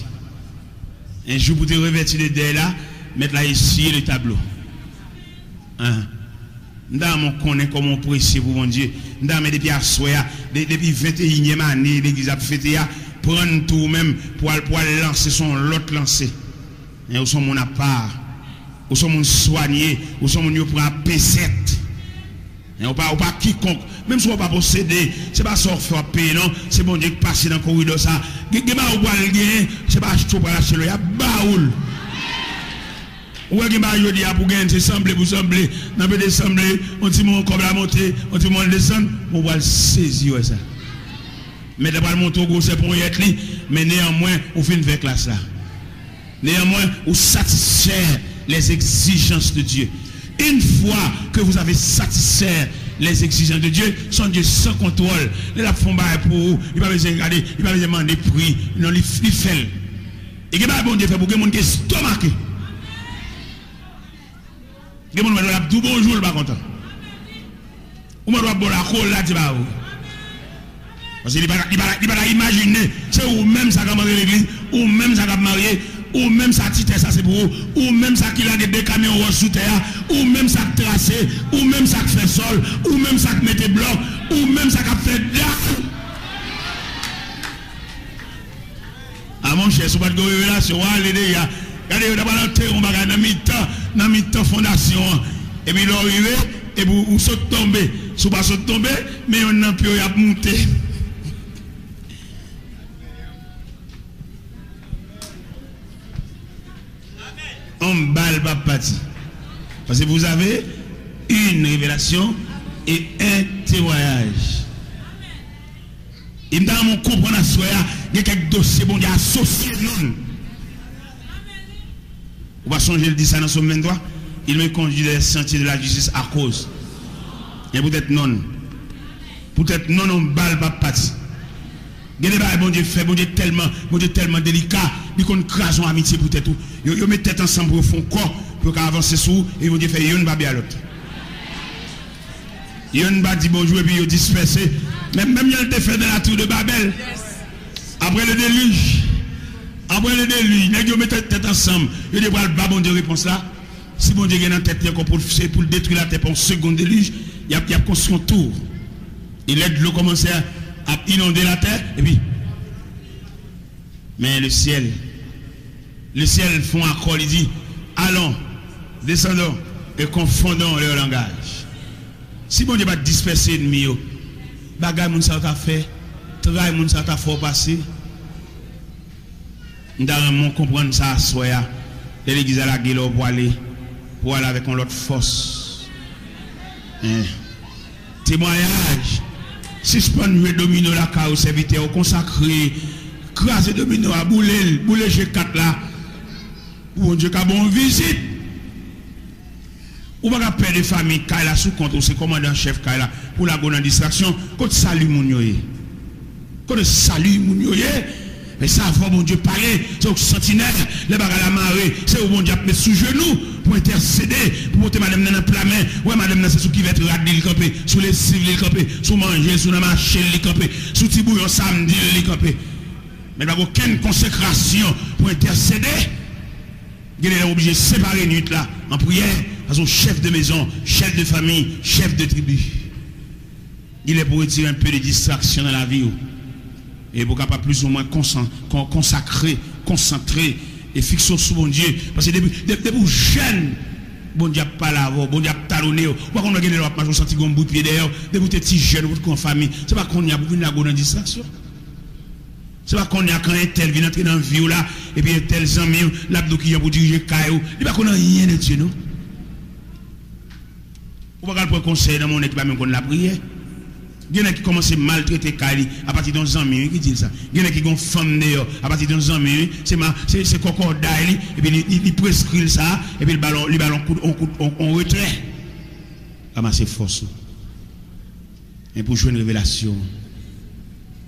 Un jour pour te revêtir de deuil là, mettre là ici le tableau. Dans mon connaît comme on précieux pour mon Dieu. Dans mes depuis à soya, depuis 21e année l'église a fêté prendre tout même pour lancer son l'autre lancé. Et où sont mon à part, où sont mon soigné, où sont mon pour un P7. Et on pas quiconque, même si on pas posséder, c'est pas ça faire payer non, c'est bon Dieu qui passe dans le corridor ça. C'est pas acheter pour lâcher le, il y a baoul. Ou est-ce que je dis pour gagner, c'est sembler pour sembler, dans le sembler, on dit mon comme la montée, on dit mon descendre, on va le saisir ça. Mais d'abord mon tour c'est pour y être li, mais néanmoins on fait une vraie classe là. Néanmoins on satisfaire les exigences de Dieu. Une fois que vous avez satisfait les exigences de Dieu, son Dieu sans contrôle, il a fait pour vous, il va besoin regarder, il va besoin demander prix, non il fait. Et que bon Dieu fait pour que mon qui stomaqué. Que mon a tout bonjour pas content. Ou me doit bon la colle là, tu vas. Parce qu'il va imaginer, c'est ou même ça qui a marié l'église, ou même ça qui a marié, ou même ça titre ça c'est pour vous, ou même ça qui a des camions sous terre, ou même ça qui tracé, ou même ça qui fait sol, ou même ça qui mette bloc, ou même ça qui a fait dalle. Ah mon cher, si vous n'avez pas de révélation, allez déjà. Regardez, vous avez l'enterre, on va regarder dans mi-temps fondation. Et puis l'arrivée, et vous sautez tomber. Si vous ne sautez pas tomber, mais on n'a plus à monter. On balle pas parti. Parce que vous avez une révélation et un témoignage. Et dans mon comprendre à soi, il y a quelques dossiers bon, il y a associé non. On va changer le dit ça dans son 23. Il me conduit les sentiers de la justice à cause. Et peut-être non. Peut-être non, on balle pas parti. Bon Dieu fait, bon Dieu tellement délicat, il qu'on crase en amitié peut-être tout. Ils mettent tête ensemble pour fond corps pour avancer sous et bon Dieu fait yon ba bien l'autre. Yon ba dit bonjour et puis ils dispersé. Même il a été fait dans la tour de Babel. Après le déluge. Ils mettent tête ensemble. Ils disent bah bon Dieu réponse là. Si bon Dieu est dans tête pour détruire la terre pour un second déluge, il y a construit un tour. Il aide l'eau commencer à inonder la terre et puis mais le ciel font accord, il dit allons, descendons et confondons leur langage. Si bon Dieu va disperser l'ennemi, bagay moun sa ta fait, travail moun sa ta fait passer. Nous devons comprendre ça soya. L'église à la gueule pour aller avec l'autre force. Témoignage. Si je prends le domino la car au serviteur consacré, craser domino à bouler G4 là. Bon Dieu qu'a bon visite. Ou pas perdre de famille Kaila sous compte c'est commandant chef Kaila pour la bonne distraction quand salut mon yoye. Quand salut mon yoye. Mais ça va bon Dieu parler, c'est au sentinelle, les bagages à la marée, c'est au bon Dieu mettre sous genou pour intercéder, pour monter madame dans le plat main. Ouais, madame, c'est sous qui va être radé le campé, sous les civils le campé, sous manger, sous la marché le campé, sous petit bouillon samedi le campé. Mais il n'y a aucune consécration pour intercéder. Il est obligé de séparer nuit là en prière, parce que chef de maison, chef de famille, chef de tribu. Il est pour retirer un peu de distraction dans la vie. Et pour capable plus ou moins consacrer, concentrer et fixer sur bon Dieu. Parce que depuis jeune, bon Dieu pas là, bon Dieu talonné. Pourquoi on a gagné le match, on senti un bout de pied d'ailleurs, depuis que tu es jeune, vous êtes en famille. C'est pas qu'on y a beaucoup de distraction. C'est pas qu'on y a quand un tel vient entrer dans la vie là, et puis un tel ami, l'abdo qui vient pour diriger Kayo. Il n'y a pas qu'on a rien de Dieu, non? Ou pas qu'on conseil dans mon équipe, même qu'on la prière. Il y en a qui commencent à maltraiter Kali à partir d'un an, qui dit ça. Il y en a qui ont femme d'ailleurs à partir d'un an, c'est concordaille, et puis ils prescrivent ça, et puis le ballon on retrait. Ramasser force. Et pour jouer une révélation,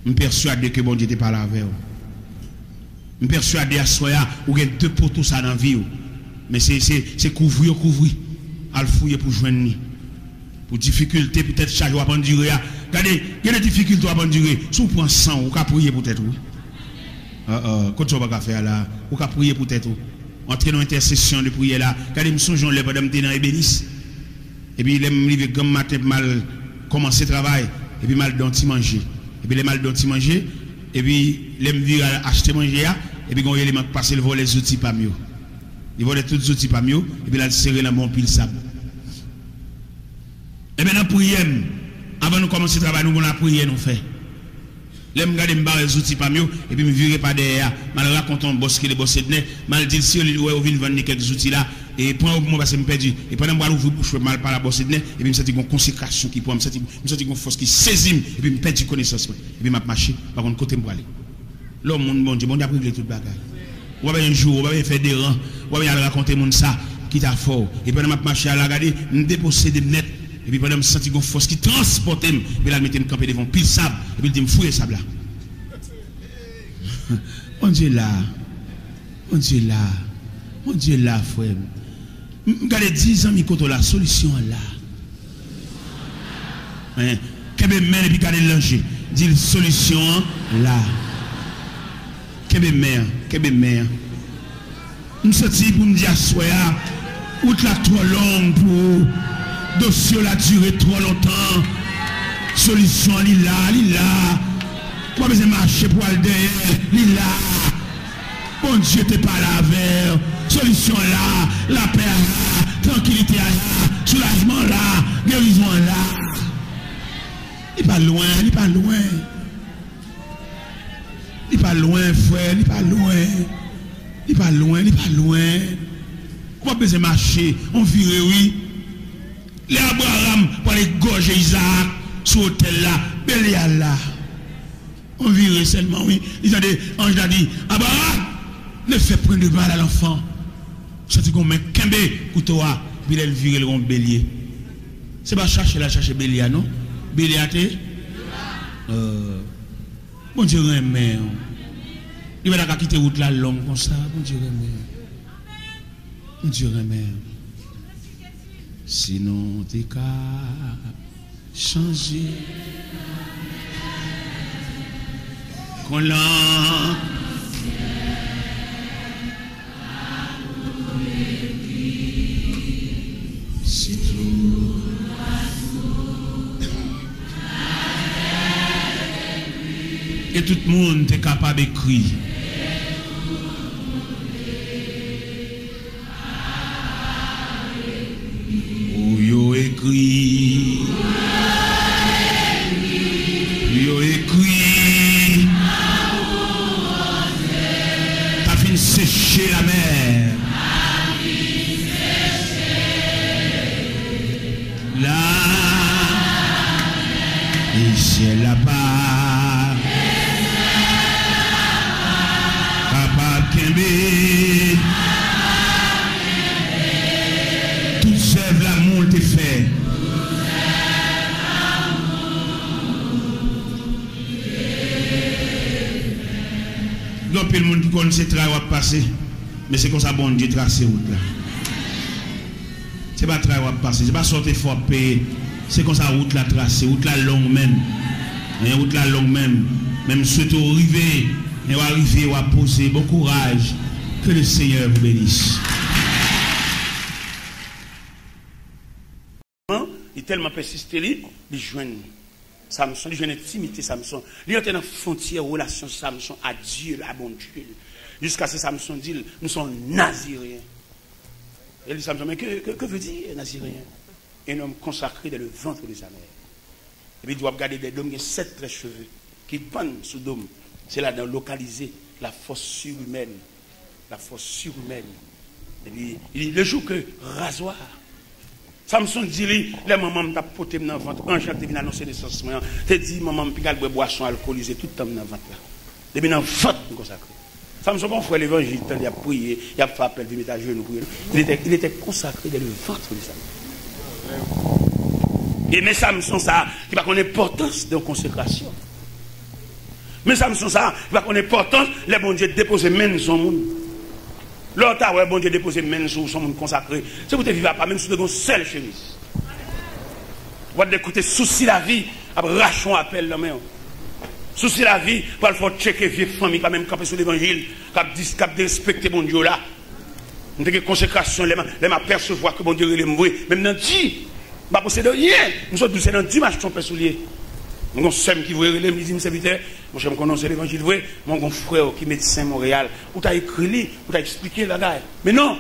je me persuade que bon Dieu n'était pas là avec vous. Je me persuade à Soya, où il y a deux poteaux ça dans la vie. Mais c'est couvrir. À le fouiller pour joindre. Pour difficulté, peut-être chaque jour à endurer. Regardez, il y a des difficultés à endurer. Si vous prenez 100, vous pouvez prier peut-être. Quand on va faire là, vous pouvez prier peut-être. Entrer dans l'intercession de prière là. Regardez, je me souviens, les madame dans Ébénis. Et puis, les me comme matin, mal commencer le travail. Et puis, mal d'anti manger. Et puis, les mal d'anti manger. Et puis, les me dire acheter manger. Et puis, quand il m'a passé le vol, les outils pas mieux. Il vole tous les outils pas mieux. Et puis, là, il serré dans mon pile sable. Et maintenant, prière, avant de commencer le travail, nous avons la prière, nous faisons. Là, je regarde les outils pas mieux, et puis je vire pas derrière. Je raconte un boss qui est bossé de nez. Je dis, si on vient vendre quelques outils là, et pour un moment, je me perdu. Et pendant que je ouvre bouche, je mal par la bosse de nez, et puis je me sens une consécration qui prend, je me sens une force qui saisit, et puis je perds une connaissance. Et puis je marche, par contre, côté pour aller. L'homme, bon Dieu, a pris tout le bagage. Ou bien un jour, ou bien faire des rangs, ou bien raconter mon ça, qui t'a fort. Et pendant que je marche à la regarder, je me dépossède net. Et puis pendant que je sens une force qui transporte, et puis là, je me camper devant pile sable, et puis je me fouille sable là. On Dieu là, on Dieu là, on Dieu là, frère. Regardez 10 ans, mi koto la solution là. Kebe men et puis garder l'ange. Dit solution là. Kebe men. Nous sortis pour nous dire soya, route la trop longue pour dossier la durée trop longtemps. Solution là. Pas besoin de marcher pour aller derrière, là. Bon Dieu t'es pas là vers. Solution là, la paix là, tranquillité là, soulagement là, guérison là. Il pas loin. Il pas loin. On va besoin de marcher, on vire oui. Les Abraham pour les gorger Isaac sur l'hôtel là, Bélial là. On vire seulement oui. Ils ont dit, ange a dit, Abraham, ne fais prendre de mal à l'enfant. Ça dit qu'on met Kembe couteau à, puis elle vire le bélier. C'est pas chercher Bélial non? Bélial t'es? Bon Dieu remet. Il va pas quitter route la longue comme ça. Bon Dieu remet. Sinon t'es qu'à changer. Qu'on l'a. Si tout. Et tout le monde est capable d'écrire. Ou yo écrit. Yo écrit. T'as fini sécher la mer. Là. Et c'est là-bas. Tout serve l'amour t'est fait. Donc le monde qui connaît ce travail va passer. Mais c'est comme ça bon Dieu trace route là. C'est pas travail va passer, c'est pas sortir fort payer. C'est comme ça route la tracée, route la longue même. Route la longue même. Même surtout arriver. Et va arriver, va poser bon courage. Que le Seigneur vous bénisse. Il est tellement persisté, il joigne Samson, il joigne intimité Samson. Il est dans la frontière relation Samson à Dieu, à bon Dieu. Jusqu'à ce que Samson dit, nous sommes naziréens. Il dit Samson, mais que veut dire naziréen? Un homme consacré dans le ventre de sa mère. Et puis il doit regarder des hommes qui ont 7 traits cheveux, qui pendent sous dôme. C'est là de localiser la force surhumaine. La force surhumaine. Et puis, il dit, le jour que rasoir. Samson dit, les mamans m'ont porté dans le ventre. Un jour, tu viens annoncer naissance. Tu dis, maman, puis boire boisson alcoolisée tout le temps dans le ventre. Depuis dans le ventre, consacré. Samson, bon frère, l'évangile, il a prié, il a fait appel, il a genoux. Il était consacré dans le ventre de sa mère. Et mais Samson, ça, qui va connaître l'importance de la consécration. Mais Samson, ça, il va connaître l'importance, les bon Dieu déposer même son monde. L'autre, ouais, bon Dieu déposer même sur son monde consacré. Si vous ne vivez pas, même sur une seule chemise. Vous allez écouter, souci la vie, après rachon appel la main. Souci la vie, pour le faire checker vieille famille, pas même camper sur l'évangile, cap respecter bon Dieu là. Nous avons une consécration, les m'apercevoir que bon Dieu est mourir. Même dans Dieu, pas posséder rien. Nous sommes tous dans Dieu, mais je suis soulier. Mon sème qui voulait me dit, serviteur, mon cher me connaît l'évangile vrai, mon frère qui est médecin Montréal, où tu as écrit, où tu as expliqué la gueule. Mais non,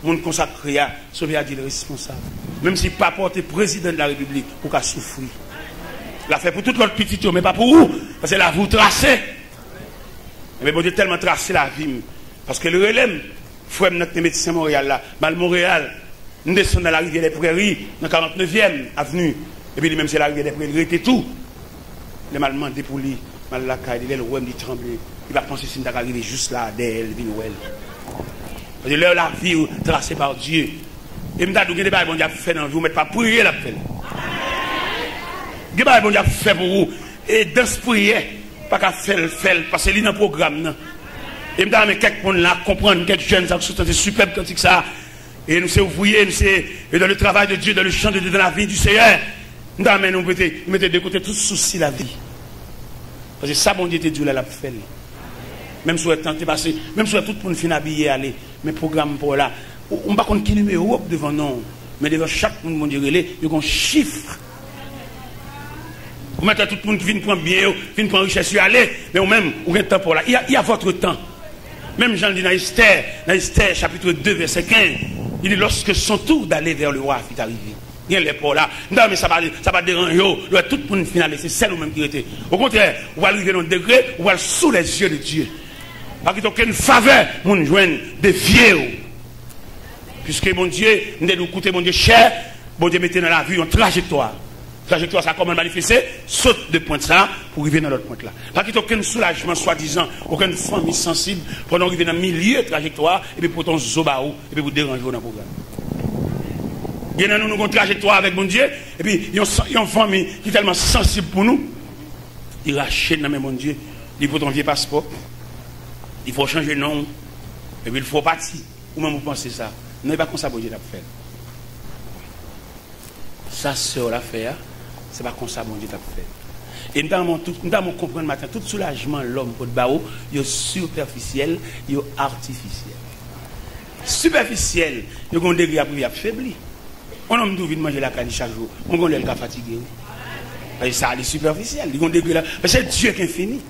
mon consacré à sauver à Dieu le responsable. Même si pas porté président de la République, pour qu'à souffrir. La fait pour toute votre petite, mais pas pour vous, parce que là vous tracez. Mais bon Dieu tellement tracé la vie. Parce que le relève, frère notre médecin Montréal là, mal Montréal, nous descendons dans la rivière des Prairies, dans la 49e avenue, et puis même c'est la rivière des Prairies, il était tout. Les mal demandé pour lui, mal la caille, il est il tremble. Il va penser si nous arrivé juste là, d'elle, Vinouel. Parce que la vie tracée par Dieu. Et me dit, des bon Dieu a fait dans vous, mais pas prier la fait. Des bon Dieu a fait pour vous. Et dans ce prière, pas qu'à faire, parce que c'est dans le programme. Et me dit, mais quelques gens là comprendre, quelques jeunes, ça c'est superbe quand ça. Et nous sommes ouvriers, nous sommes dans le travail de Dieu, dans le champ de Dieu, dans la vie du Seigneur. Nous mettons de côté tout souci la vie. Parce que ça, bon Dieu, te dit, la fait. Même si vous êtes tenté passer, même si tout le monde finit habillé, aller, mais programme pour là, on ne va pas qui numéro devant nous, mais devant chaque monde, mon Dieu, il y a un chiffre. Vous mettez tout le monde qui vient prendre bien, vient prendre richesse, aller, mais vous-même, vous avez un temps pour là. Il y a votre temps. Même Jean dit dans Esther, chapitre 2, verset 15, il dit lorsque son tour d'aller vers le roi fut arrivé. Il y a les pour là. Non, mais ça va déranger. Tout le monde final, c'est celle ou même qui était. Au contraire, on va arriver dans un degré, on va aller sous les yeux de Dieu. Parce qu'il n'y a aucune faveur, mon joindre des vieux. Puisque mon Dieu, nous devons coûter mon Dieu cher, mon Dieu mettez dans la vie une trajectoire. Trajectoire, ça comment manifester, saute de point ça pour arriver dans l'autre point là. Parce qu'il n'y a aucun soulagement, soi-disant, aucune famille sensible, pour arriver dans le milieu de trajectoire, et puis pour ton zobaou, et puis vous déranger dans le programme. Bien nous avons une trajectoire avec mon Dieu, et puis il y a une famille qui est tellement sensible pour nous, il rachète dans mon Dieu, il faut ton vieux passeport, il faut changer de nom, et puis il faut partir. Ou même vous pensez ça. Non, il n'est pas comme ça que Dieu l'a fait. Ça, c'est l'affaire. C'est pas comme ça que Dieu l'a fait. Et nous avons compris matin, tout soulagement, l'homme, pour le barreau, il est superficiel, il est artificiel. Superficiel, il y a un degré après, il a faibli. On a envie de manger la canne chaque jour. On est fatigué. Et ça, c'est superficiel. Il y a un degré là. C'est Dieu qui est infini.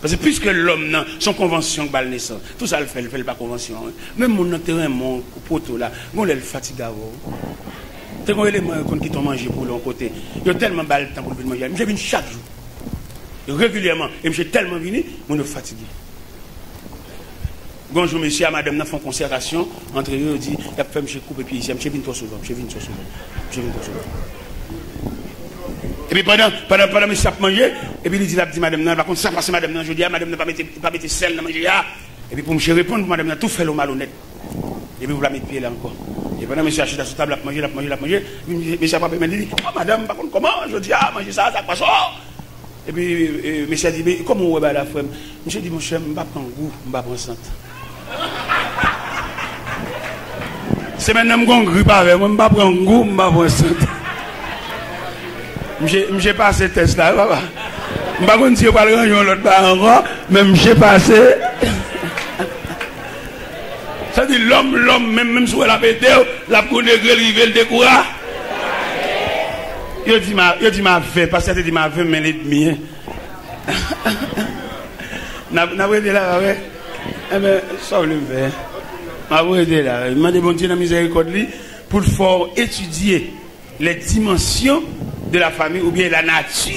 Parce que puisque l'homme, son convention qui le naissance, tout ça le fait pas convention. Même mon terrain, mon poteau là, on est fatigué. C'est un élément qui t'ont mangé pour l'autre côté. Il y a tellement de temps pour manger. Je viens chaque jour. Régulièrement. Et je suis tellement venu, je suis fatigué. Bonjour monsieur, à madame, nous faisons concertation entre eux, ils disent, il y a fait monsieur coupe et puis ici, monsieur vient toi souvent, monsieur vient toi souvent. Et puis pendant monsieur a mangé, et puis il dit madame, non, par contre ça passe madame, je dis à madame, ne pas mettre sel dans manger. Et puis pour monsieur répondre, madame, tout fait le malhonnête. Et puis vous la mettez pied là encore. Et pendant monsieur achète à ce table, la manger, monsieur a pas dit, oh madame, par contre comment, je dis, ah, manger ça passe. Et puis monsieur a dit, mais comment vous avez la femme? Monsieur dit, mon cher, je ne vais pas prendre goût, je ne vais pas prendre santé. C'est maintenant que je ne pas avec moi, je ne vais pas prendre goût, je ne vais pas prendre santé. Je passe ce test là, papa. Je ne vais pas dire que je l'autre part encore, mais je passe. Ça dit l'homme, même si elle a pété, la connaît rive le décourage. Il dit ma fait, parce que dit ma fait, mais l'ennemi. N'a pas été là, ouais. Eh bien, ça le fait. Ma voix est là. Il m'a dit, bon Dieu, dans la miséricorde, pour fort étudier les dimensions de la famille ou bien la nature.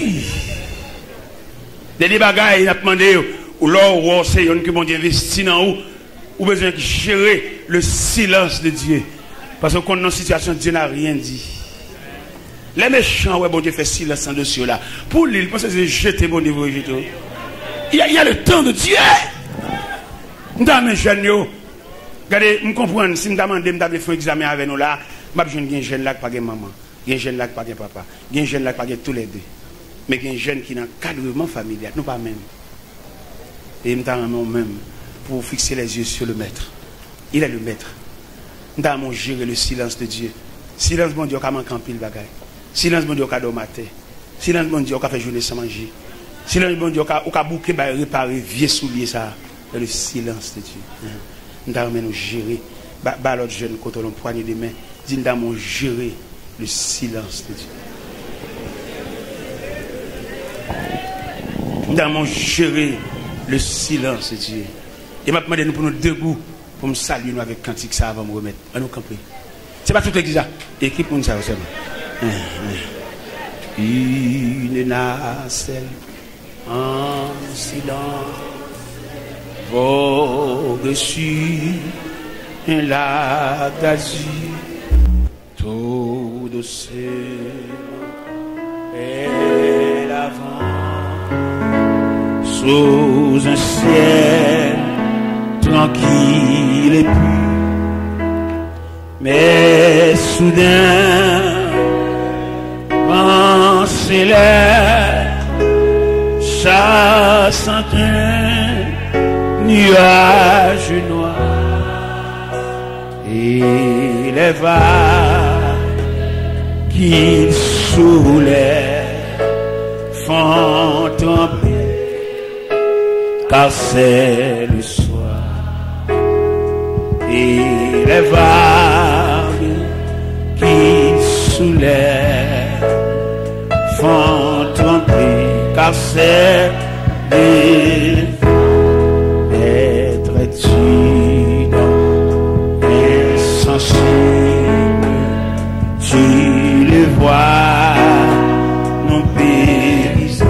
Des bagages, il a demandé, ou l'or, ou c'est un que bon Dieu investit dans où, ou besoin de gérer le silence de Dieu. Parce que quand on est dans une situation, Dieu n'a rien dit. Les méchants, ouais, bon Dieu fait silence en dessus là. Pour lui, il pense que c'est jeter bon Dieu, jeter. Il y a le temps de Dieu. Nous avons un jeune, regardez, je comprends, si je demande de faire un examen avec nous là, je vais un jeune là qui n'a pas de maman, un jeune là qui n'a pas de papa, un jeune là qui n'a pas de tous les deux. Mais il y a un jeune qui est dans l'encadrement familial, nous pas même. Et nous avons même pour fixer les yeux sur le maître. Il est le maître. Nous avons géré le silence de Dieu. Silence, bon Dieu, qui a manqué en pile bagaille. Silence, bon Dieu, qui a dormaté. Silence, bon Dieu, qui a fait journée sans manger. Silence, bon Dieu, qui a bouqué, réparé, vieux soulier ça. Le silence de Dieu. Nous avons géré. L'autre jeune, quand on a poigné des mains, dit nous avons géré le silence de Dieu. Nous avons géré le silence de Dieu. Et m'a demandé nous pour nous debout, pour me saluer nous avec cantique ça avant de me remettre. À nous camper. C'est pas toute l'église là. Équipe pour nous ça aussi. Une nacelle en silence au-dessus la d'Asie, tout doucement et l'avant sous un ciel tranquille et pur, mais soudain pensez l'air chassant un nuage noir et les vagues qui qui soulève font trembler, car c'est le soir. Et les vagues qui soulèvent font trembler, car c'est le être-tu donc insensible, tu le vois, non périsant,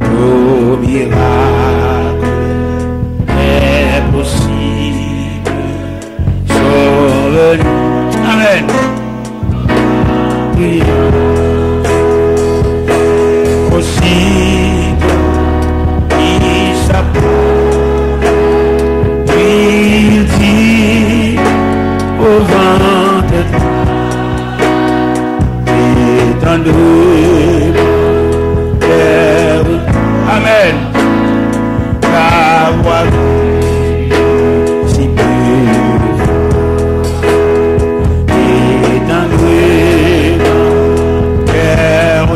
au miracle est possible, sauve-nous. Amen. Oui. Possible, il s'apporte, il dit au vent et dans le cœur. Amen. La voix si pure et dans le cœur.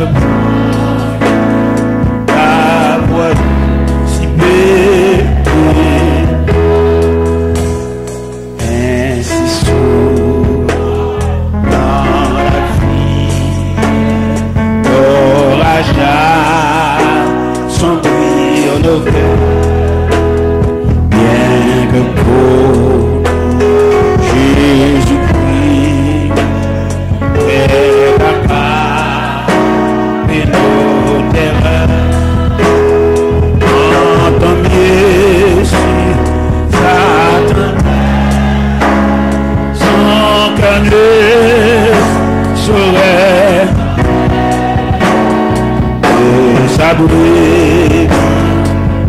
La voix si pure ainsi souvent dans la vie, l'orage son bruit nos cœurs, bien que pour Jésus-Christ est capable de nos terreurs. Tant mieux si Satan son cœur ne saurait s'abouler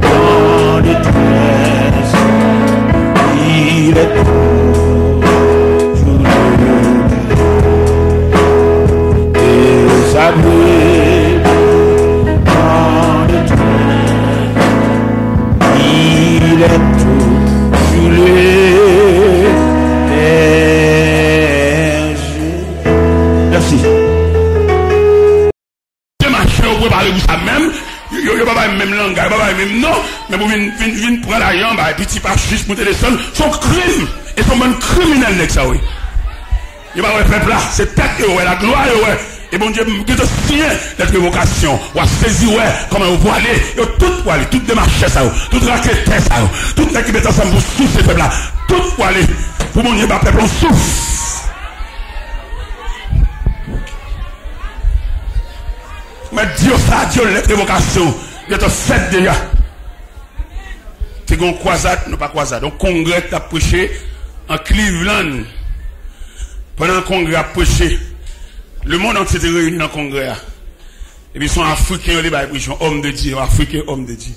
dans détresse. Il est toujours de s'abouler dans détresse. Il est toujours le merci. Vous parlez de ça même, vous ne pas même langage, pas même non, mais vous venez prendre la jambe, et puis tu pas juste pour téléphone, son crime, et son bon criminel, ça, oui. Il va faire peuple là, c'est tête, la gloire, et bon Dieu, que tu signes cette évocation, ou à saisir, comment vous pouvez aller, tout aller, tout démarcher ça, tout raqueter ça, tout qui met ensemble pour souffler ce peuple là, tout pour aller, pour mon Dieu, peuple, on souffle. Mais Dieu, ça, Dieu, l'évocation, Dieu te fait déjà. C'est qu'on croisade, non pas croisade, donc congrès a prêché en Cleveland. Pendant le congrès a prêché, le monde entier était réuni dans le congrès. Et puis ils sont africains, ils ont prêché, homme de Dieu, africain, homme de Dieu.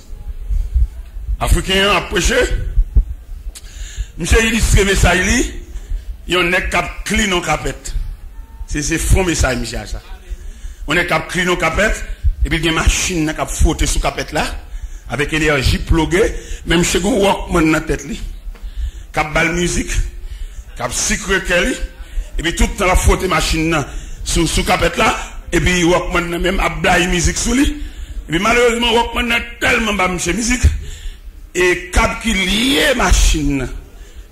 Africain a prêché. Monsieur, il illustre le message, il y a un cap clean en capette. C'est fond message, monsieur, ça. On est cap clean en capette, et puis il y a une machine qui a frotté sous capette là, avec énergie pluguée, même chez vous, Walkman dans la tête, qui a bal musique, qui a secret kelly, et puis tout le temps la frotté machine sous capette là, et puis Walkman même a blaye musique sous lui, et puis malheureusement Walkman a tellement bas chez musique, et cap qui lié machine,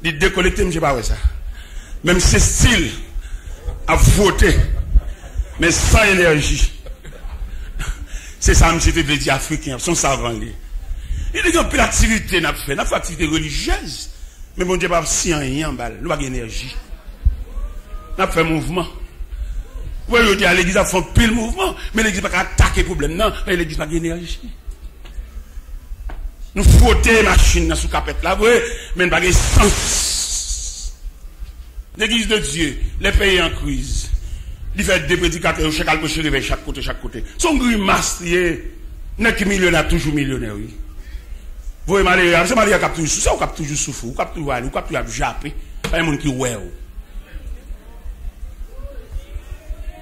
il déconnecté, je ne sais pas ça. Même ce style a frotté. Mais sans énergie. C'est ça, M. te dit africain, son savant. Il y a une activité, n'a fait, activité religieuse. Mais bon Dieu, pas si rien, nous avons énergie. N'a fait mouvement. Oui, je dis à l'église, a fait pile mouvement, mais l'église n'a pas attaquer le problème. Non, l'église n'a pas d'énergie. Nous frottons les machines sous capette là, oui, mais nous n'avons pas de sens. L'église de Dieu, les pays en crise. Il fait des prédicateurs, chaque côté, vers chaque côté. Son grimace, il n'est que millionnaire, toujours millionnaire, oui. Vous voyez, malheur, c'est malheur qui a toujours souffert, ou qui a toujours souffert, ou qui a toujours aller, ou qui a toujours jappé. Pas un monde qui oué.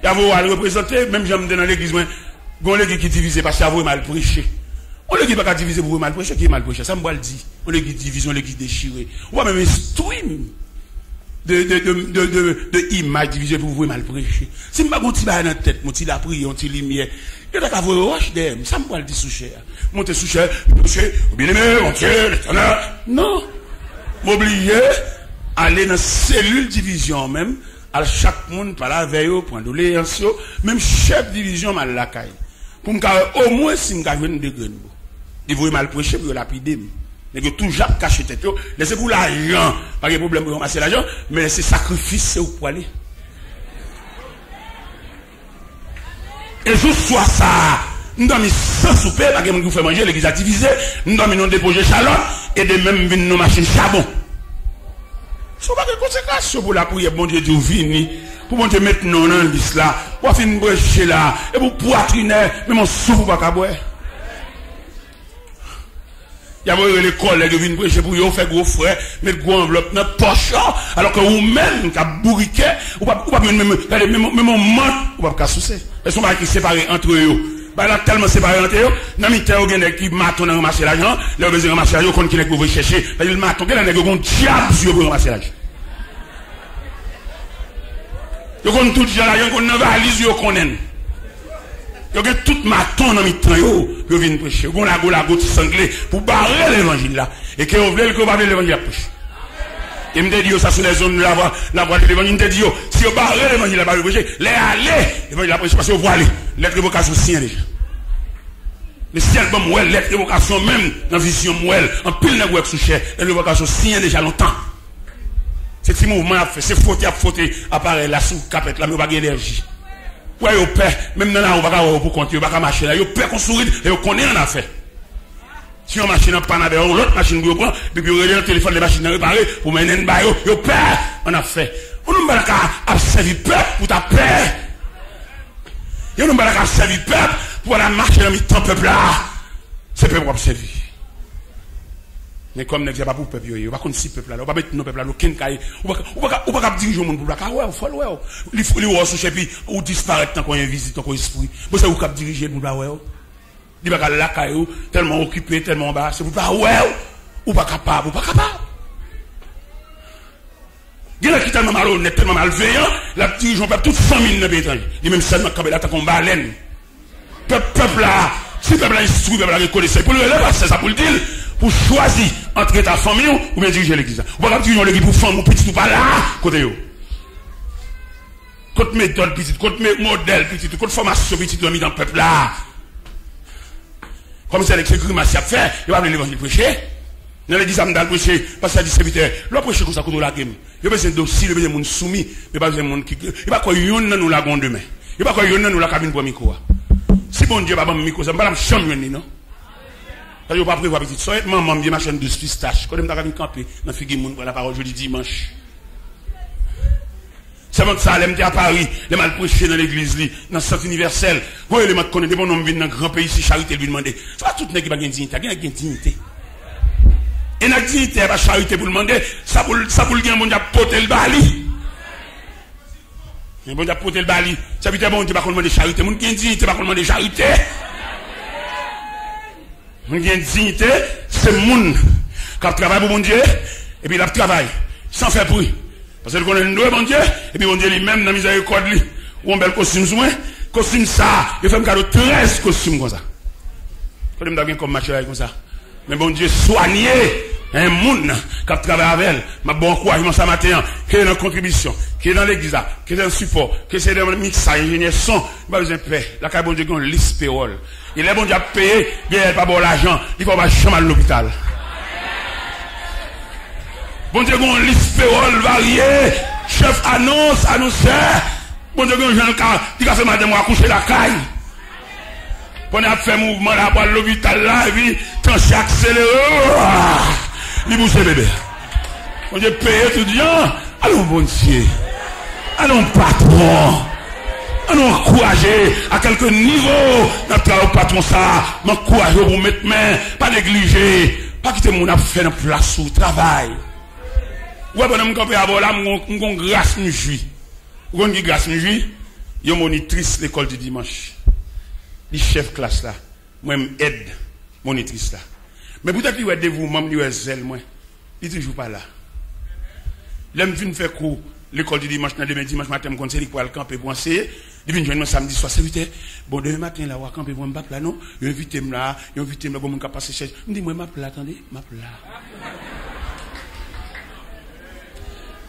Il y a vous aller représenter, même j'aime dans l'église, on l'église qui divise parce qu'il y a vous mal prêché. On l'église pas diviser pour vous mal prêcher, qui est mal prêché. Ça me va le dire. On l'église division, l'église déchirée. On va même instruire. de images divisées pour vous mal prêcher. Si je ne pas un petit bail dans la tête, mon petit la prière, mon petit lumière, je vais vous roche d'aime, ça me va le dire sous cher. Monter sous cher, monsieur, bien aimé, mon Dieu, l'éternel. Non. M'oublier, aller dans la cellule division même, à chaque monde, par la veille, prendre doléance, même chef division mal la caille. Pour me au moins si me gagne de grain. Il vous mal prêcher pour lapider. Mais que tout Jacques cache tête, laissez pour l'argent, pas de problème pour ramasser l'argent, mais c'est sacrifice c'est au poil. Et juste soit ça, nous avons mis sans souper, pas que nous fait manger, l'église a divisé, nous avons mis nos dépôts chalot, et de même venir nos machines charbon. Ce n'est pas de conséquences pour la prière, bon Dieu, Dieu vini, pour bon Dieu mettre nous dans l'islam, pour faire une brèche là, et pour poitriner, même on souffre pas qu'à boire. Il y a les collègues qui viennent prêcher pour eux, faire gros frère, mettre gros enveloppe dans la poche, alors que vous-même, qui a bourriqué, ou pas même en manque, ou pas soucier. Ils sont pas qui séparés entre eux. Bah là, tellement séparés entre eux, dans le temps, il y a qui matent dans ramasser l'argent, les besoin ramasser l'argent, qu'on qui n'est pas chercher. Parce que le maton, il y a qui ont diable sur pour ramasser l'argent. Ils ont tout l'argent qu'on a valise, ils connaissent. Ils ont tout maton dans le temps, ils viennent prêcher. Ils ont la goutte sanglée pour barrer l'évangile là. Et qu'ils ont voulu que barrer l'évangile à prêcher. Et me dit ça sur les zones de la voie de l'évangile. Me dit si vous barrez l'évangile là, vous prêcher, les aller, l'évangile à prêcher parce que vous voyez, lettre d'évocation sien déjà. Mais si elle bon mouelle, lettre d'évocation même, dans vision mouelle, en pile n'a sous cher, l'évocation sien déjà longtemps. C'est ce mouvement a fait, c'est faute apparaît là sous capette là, mais pas d'énergie. Ouais, au père, même dans la on va pas pour compter, on va pas marcher là, au père qu'on sourit et on connaît en affaire. Si on machine en panne avec l'autre machine pour prendre, puis on regarde le téléphone les machines réparer pour mener une baille, yo père, on a fait. On nous pas à servir peuple pour ta paix. Yo nous pas à servir peuple pour la marcher dans le temps peuple là. C'est peuple pour servir. Mais comme n'est pas pour peuple, on va contre si peuple là, on va mettre nos peuple là, aucun cahier, on va diriger au monde pour la ouais, faut ouais, les ouais sous puis ou disparaître tant qu'on y visite tant qu'on esprit. Bon ça ou cap diriger pour la ouais. Il va la caillou tellement occupé, tellement bas, c'est pour pas ouais ou pas capable, Il y a qui tellement malhonnête, tellement malveillant, la dirigeant peuple toute famille n'a pas étranger. Il même seulement quand là tant qu'on baleine. Peuple là, si peuple là instruit, peuple là reconnaissait pour le relève, c'est ça pour le dire. Pour choisir entre ta famille ou bien diriger l'église. Ou pas diriger l'église pour femme ou petit ou pas là, côté yo. Côté méthode petit, côté modèle petit, côté formation petit, on mis dans le peuple là. Comme c'est l'écriture ma a fait, il va venir l'évangile prêcher. Dans l'église, il va prêcher, parce que ça dit serviteur, il prêcher comme ça, côté la game. Il va besoin docile, il va besoin de monde soumis, il va besoin de monde qui, il va quoi, yon nous la gonde demain. Il va quoi, yon nous la cabine pour micro. Si bon Dieu va me micro, ça va me chambre, non? Parce que je ne vais pas prévoir petite soeur, maman, bien ma chaîne de pistache. Quand je vais camper dans le Figuimoun pour la parole jeudi dimanche. C'est mon Salem à Paris, les mal prêchés dans l'église, dans le centre universel. Vous voyez les mal connaître, des bons hommes viennent dans le grand pays, si charité lui demander. Ça va tout n'est pas une dignité, il y a une dignité. Et une dignité, pas charité pour demander, ça pour le gain, bon Dieu, porter le bali. Bon Dieu, porter le bali. Ça veut dire bon Dieu, pas qu'on demande charité, mon gain dignité, pas qu'on demande charité. Mon gain dignité, c'est moun qui travaille pour mon Dieu, et puis il travaille, sans faire bruit. Parce que connaît nous, mon Dieu, et puis mon Dieu lui-même, dans la miséricorde, ou un bel costume, costume ça, il fait un cadeau 13 costumes comme ça. Quand même bien comme match comme ça. Mais bon Dieu, soigner un monde qui travaille avec elle, ma bon encouragement ça matin, qui est dans la contribution, qui est dans l'église, qui est dans le support, qui est dans le mixage, ingénieur son, il va besoin de paix. La bon Dieu, il y a une liste payroll. Il est bon Dieu à payer, bien, il n'y a pas bon l'argent, il faut pas chambre à l'hôpital. Bon Dieu, il y a une liste payroll variée, chef annonceur, bon Dieu, il y a un jeune qui a fait madame à coucher la caille. On a fait mouvement là, pour l'hôpital là, et puis, tension accélérée, il bouge bébé. On dit payer étudiant, allons bon Dieu, allons patron, allons encourager à quelques niveaux, notre patron ça, m'encourager pour mettre main, pas négliger, pas quitter mon affaire dans place où travail. Ouais, bon, je vais avoir là, mon grâce nous jouit. Vous avez grâce nous jouit, il y a une monitrice l'école du dimanche. Les chefs classe là, moi-même aide monitrice là. Mais peut-être qu'il y a des vous, même il y a zèle, moi, il n'est toujours pas là. L'aime vient faire cours l'école du dimanche, demain dimanche matin, me conseille pour aller camper pour enseigner. Il vient joindre samedi soir, c'est bon, demain matin, là, on va camper pour me là, non? Il invite là, bon, mon passer chez. Je dis, moi, m'a là, attendez, m'a là.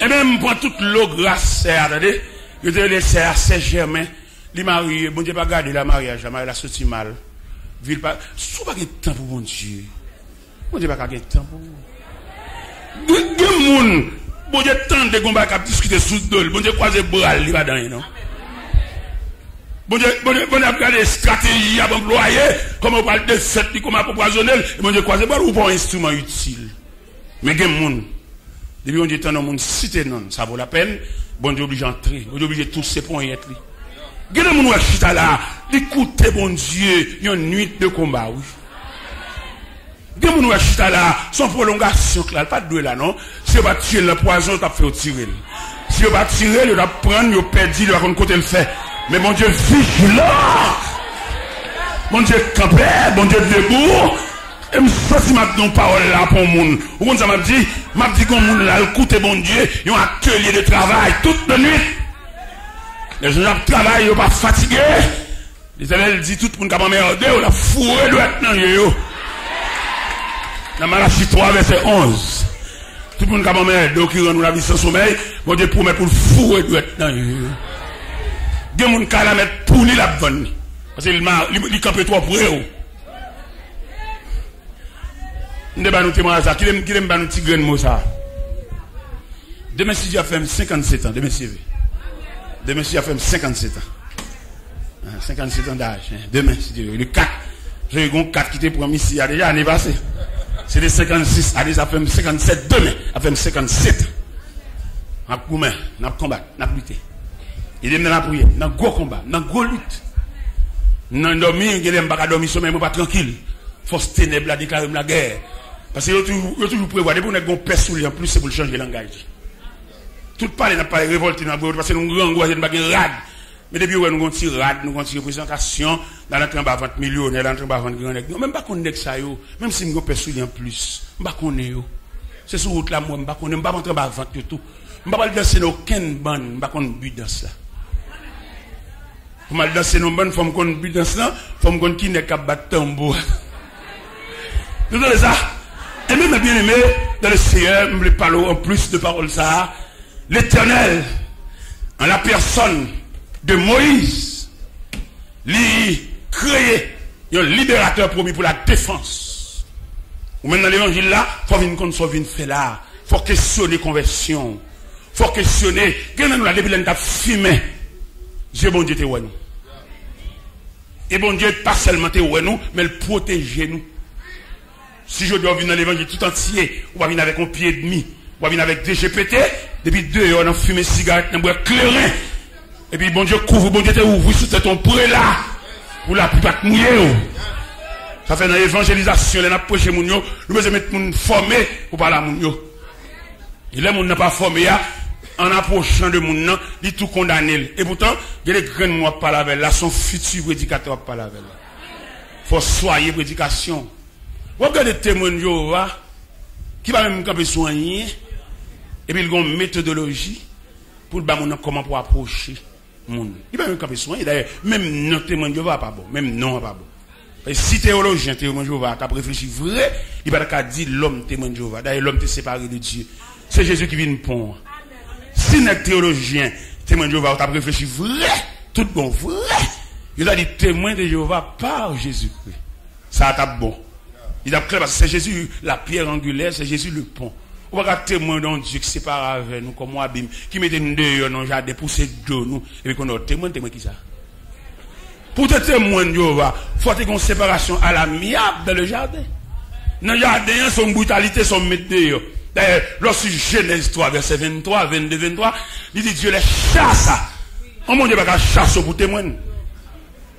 Et même, pour toute l'eau grasse, attendez, je te laisse à Saint-Germain, les mariés, bon Dieu, pas garder la mariage, la mariage, la sorti mal. Ville pas, sous pas de temps pour mon Dieu. Bon Dieu, pas de temps pour vous. Bon Dieu, tant de combats qui discuter sous le bon Dieu, croiser bras, il va dans, non? Bon Dieu, regarder stratégie à employer, comment on parle de fête, comment on empoisonner, bon Dieu, croiser bras ou pas un instrument utile. Mais il y a des gens, depuis on dit tant de monde cité non, ça vaut la peine, bon Dieu obligé d'entrer, bon Dieu obligé tous ces points y être. Il y a des gens qui sont là, écoutez bon Dieu, il y a une nuit de combat, oui. Il y a des gens qui sont là, son prolongation, pas de là, non? Si on va tuer le poison, on va faire tirer. Si on va tirer, on va prendre, on va perdre, on va contre côté le fait. Mais mon Dieu vigilant, mon Dieu campé, mon Dieu debout, et me senti ma parole là pour le monde. Ou comme ça m'a dit qu'on monde là, écoutez mon Dieu, ils ont un atelier de travail toute la nuit. Les gens qui travaillent, ils ne sont pas fatigués. L'Éternel dit tout le monde qui a merdé, on a fourré le dans yo. Dans Malachie 3, verset 11. Tout le monde qui a merdé, qui rend la vie sans sommeil, mon Dieu promet pour le fourrer le dans yo. Il y a des gens qui la mettre pour lui la bonne. Parce qu'il campe trop pour eux. Nous devons témoigner ça. Qui aime nous petit grain de mot ça? Demain, si j'ai fait 57 ans, demain, si j'ai fait 57 ans. 57 ans d'âge. Demain, si Dieu veut. Le 4. J'ai eu 4 qui étaient promis ici. Il y a déjà année passée. C'est des 56. Allez, ça fait 57. Demain, ça fait 57. On a combattu, on a combattu, on a lutté. Il est dans la prière, dans le gros combat, dans le gros lutte. Dans le dormir, il n'est pas dormir sommeil, mais pas tranquille. Force ténèbres, déclarer la guerre. Parce que il a toujours prévoir, pour nous pèse sous lui, en plus, c'est pour changer le langage. Tout parler n'a pas révolté dans le parce que nous avons un rad. Mais depuis nous avons un petit rad, nous avons une représentation, dans l'entrée en 20 millionnaires, dans l'entrée en 20 grands nègres. Même pas qu'on ait ça, même si nous avons pèse sous lui en plus. Je ne sais pas qu'on est. C'est sur route là, moi, je ne sais pas qu'on est, je ne sais pas rentrer en 20 tout. Je ne sais pas danser aucune bande, je ne sais pas qu'on but dans ça. Pour mal danser nos bonnes femmes qu'on but dans ça, femmes qu'on qui n'est qu'à battre tambour. Vous avez ça? Et même bien aimé, dans le Seigneur, je me parle en plus de paroles ça, l'Éternel, en la personne de Moïse, lui créé un libérateur promis pour la défense. Ou même dans l'évangile là, il faut venir qu'on soit fait là, il faut questionner conversion, il faut questionner, quand nous la débile t'a fumé. Dieu bon Dieu te oué nous. Et bon Dieu pas seulement te oué nous, mais il protège nous. Si je dois venir dans l'évangile tout entier, on va venir avec un pied et demi, on va venir avec des GPT, depuis 2 heures on a fumé cigarette, on a boit clairin. Et puis bon Dieu couvre, bon Dieu te ouvre sur ton prêt là, pour la pluie pas te mouiller. Ça fait dans l'évangélisation, on a prêché moun yo, nous besoin mettre moun formé pour parler à moun yo. Et là moun n'a pas formé ya. En approchant de mon nom, il tout condamné. Et pourtant, il y a des grains de moi par la veille. Là, son futur prédicateur par la veille. Il faut soigner prédication. Vous regardez les témoins de Jéhovah, qui va même camper soigner, et puis il y a une méthodologie pour le comment pour approcher le monde. Il va même camper soigner. D'ailleurs, même non témoin de Jéhovah pas bon. Même non pas bon. Et si théologien, témoin de Jéhovah, tu as réfléchi vrai, il va pas dire l'homme témoin de Jéhovah. D'ailleurs, l'homme est séparé de Dieu. C'est Jésus qui vient pour. Si notre théologien, témoin de Jéhovah, tu as réfléchi vrai, tout bon, vrai, il a dit témoin de Jéhovah par Jésus-Christ. Ça a été bon. Il a clair parce que c'est Jésus la pierre angulaire, c'est Jésus le pont. On va témoin d'un Dieu qui sépare avec nous, comme moi, Abim, qui met une dehors dans le jardin pour se donner nous, et puis qu'on a témoin qui ça. Pour te témoin de Jéhovah, il faut avoir une séparation à l'amiable dans le jardin. Dans le jardin, son brutalité, son mettre dehors. D'ailleurs, lorsque Genèse 3, verset 23, 22, 23, il dit Dieu les chasse. On ne dit pas qu'à chasse pour témoin.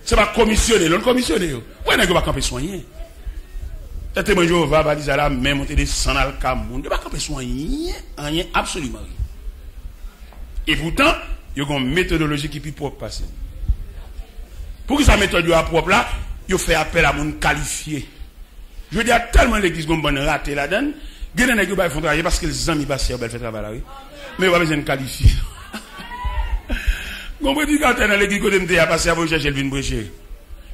Ce n'est pas commissionné, l'on commissionné. Où est-ce que va camper soigner? Le témoin de Jéhovah va dire là, même monter des sang dans le Cameroun. Il ne va pas camper soigner, rien, absolument rien. Et pourtant, il y a une méthodologie qui est plus propre passer. Pour que sa méthode soit propre là, il fait appel à mon qualifié. Je veux dire, tellement l'église qu'on bonne raté là-dedans. Il y a des gens qui font travailler parce que les amis passent, ils font travail là. Mais on va besoin de qualifier. Mon prédicateur dans l'église côté me a passé à vous chercher le vin prêcher.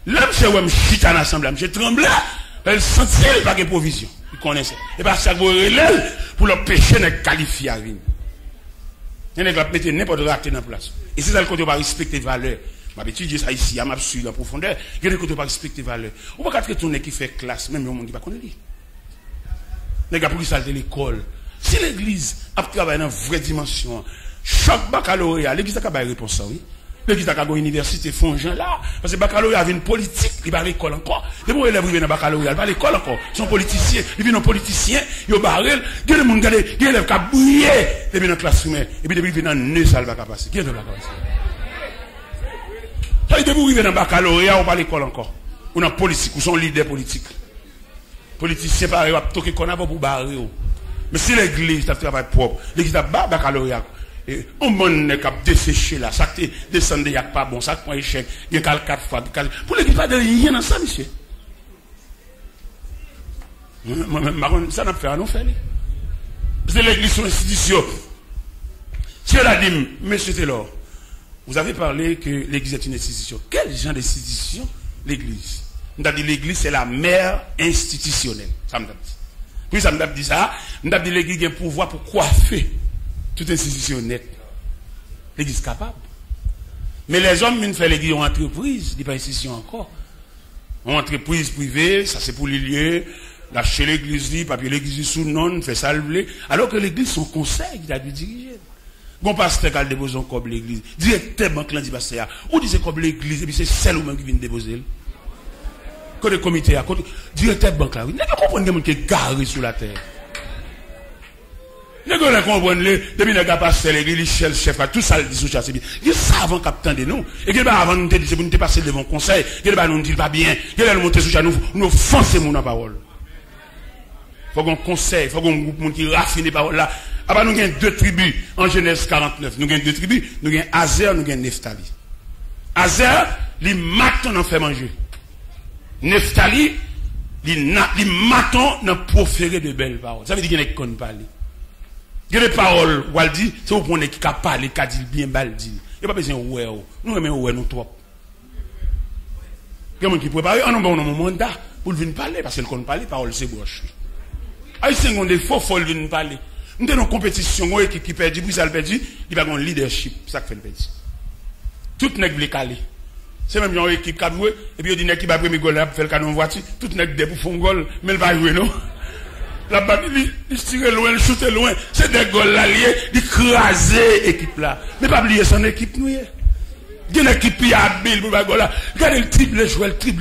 Là, c'est où me chita dans l'assemblée, je tremblais, elle sentait pas de provision. Il connaissait. Et parce que vous relève pour le péché n'est qualifié à vin. Il n'y a pas mettre n'importe quoi dans la place. Et c'est ça le côté où on va respecter les valeurs. Je vais étudier ça ici, je vais suivre en profondeur. Il y a des côtés où on va respecter les valeurs. On va pas retourner qui fait classe, même le monde qui ne connaît pas. Les gars, pour qui ça l'école. Si l'église a travaillé dans une vraie dimension, chaque baccalauréat, l'église a pas de réponse, oui. L'église a pas une université, font gens là. Parce que le baccalauréat a une politique, il va à l'école encore. Les bons élèves viennent dans le baccalauréat, ils vont à l'école encore. Ils sont politiciens, ils viennent politiciens, ils ont barré, il y a des gens qui ont élèves qui ont bouillé, ils viennent dans la classe humaine, et puis ils viennent dans le nez, ça va passer. Qui est dans la classe? Ça veut dire que vous vivez dans le baccalauréat, ou pas à l'école encore. Ou dans la politique, ou sont leaders politiques. Politiciens, pareil, ils ont toqué qu'on a pour barrer. Mais si l'église a un travail propre, l'église a un baccalauréat, et on m'a desséché là, ça descend de yak pas bon, ça prend échec, il y a 4 fois, pour l'église pas de rien dans ça, monsieur. Ça n'a pas fait à nous faire. C'est l'église sur l'institution. Si elle a dit, monsieur Taylor, vous avez parlé que l'église est une institution. Quel genre d'institution l'église? On a dit l'église c'est la mère institutionnelle. Ça me dit. Puis ça me dit ça, on a dit l'église a un pouvoir pour coiffer toute institution nette. L'église capable. Mais les hommes, ils font l'église en entreprise, ils ne pas institution encore. En entreprise privée, ça c'est pour les lieux, lâcher l'église, papier l'église sous non, fait salver. Alors que l'église, son conseil, il a dû diriger. Bon pasteur qui a déposé un cob l'église, directement clan dit pasteur, ou dit c'est comme l'église, et puis c'est celle ou même qui vient déposer. Côté comité, côté directeur de banque là, vous ne comprenez pas qui est garé sur la terre. Vous ne comprenez pas, depuis que pasteur l'église, le chef, tout ça le dit sur chasse. Il savent captain de nous. Et que avant nous dire, nous passer devant le conseil, que nous dit pas bien, que nous monter sur nous, nous offenser mon parole. Il faut qu'on conseil, il faut qu'on groupe qui raffine les paroles là. Après, nous avons 2 tribus en Genèse 49. Nous avons 2 tribus. Nous avons Azer, nous avons Nephtali. Azer, il maton en fait manger. Nephtali, il maton dans proférer de belles paroles. Ça veut dire qu'il n'y a qu'on parle. Il y a des paroles, où elle dit, c'est au point qui a parlé, qui a dit bien, bal dit. Il n'y a pas besoin de ouais. Nous aimons ouais, nous trop. Il y a des gens qui préparent, on a un mandat pour venir parler, parce qu'elle compte parler, parole c'est broche. Haïtien ont des faux folles venir parler. Nous avons une compétition, une équipe qui perd, puis ça le perd, il va avoir un leadership, ça fait le perd. Tout n'est pas calé. C'est même une équipe qui a joué, et puis il dit qu'il va prendre goal là pour faire le canon voiture, tout n'est pas pour faire un goal, mais il va jouer, non? La balle, il tire loin, il shoot loin, c'est des goals là liés, il crase l'équipe là. Mais pas oublier son équipe, nous. Il y a une équipe qui a habile pour le goal là. Regardez le triple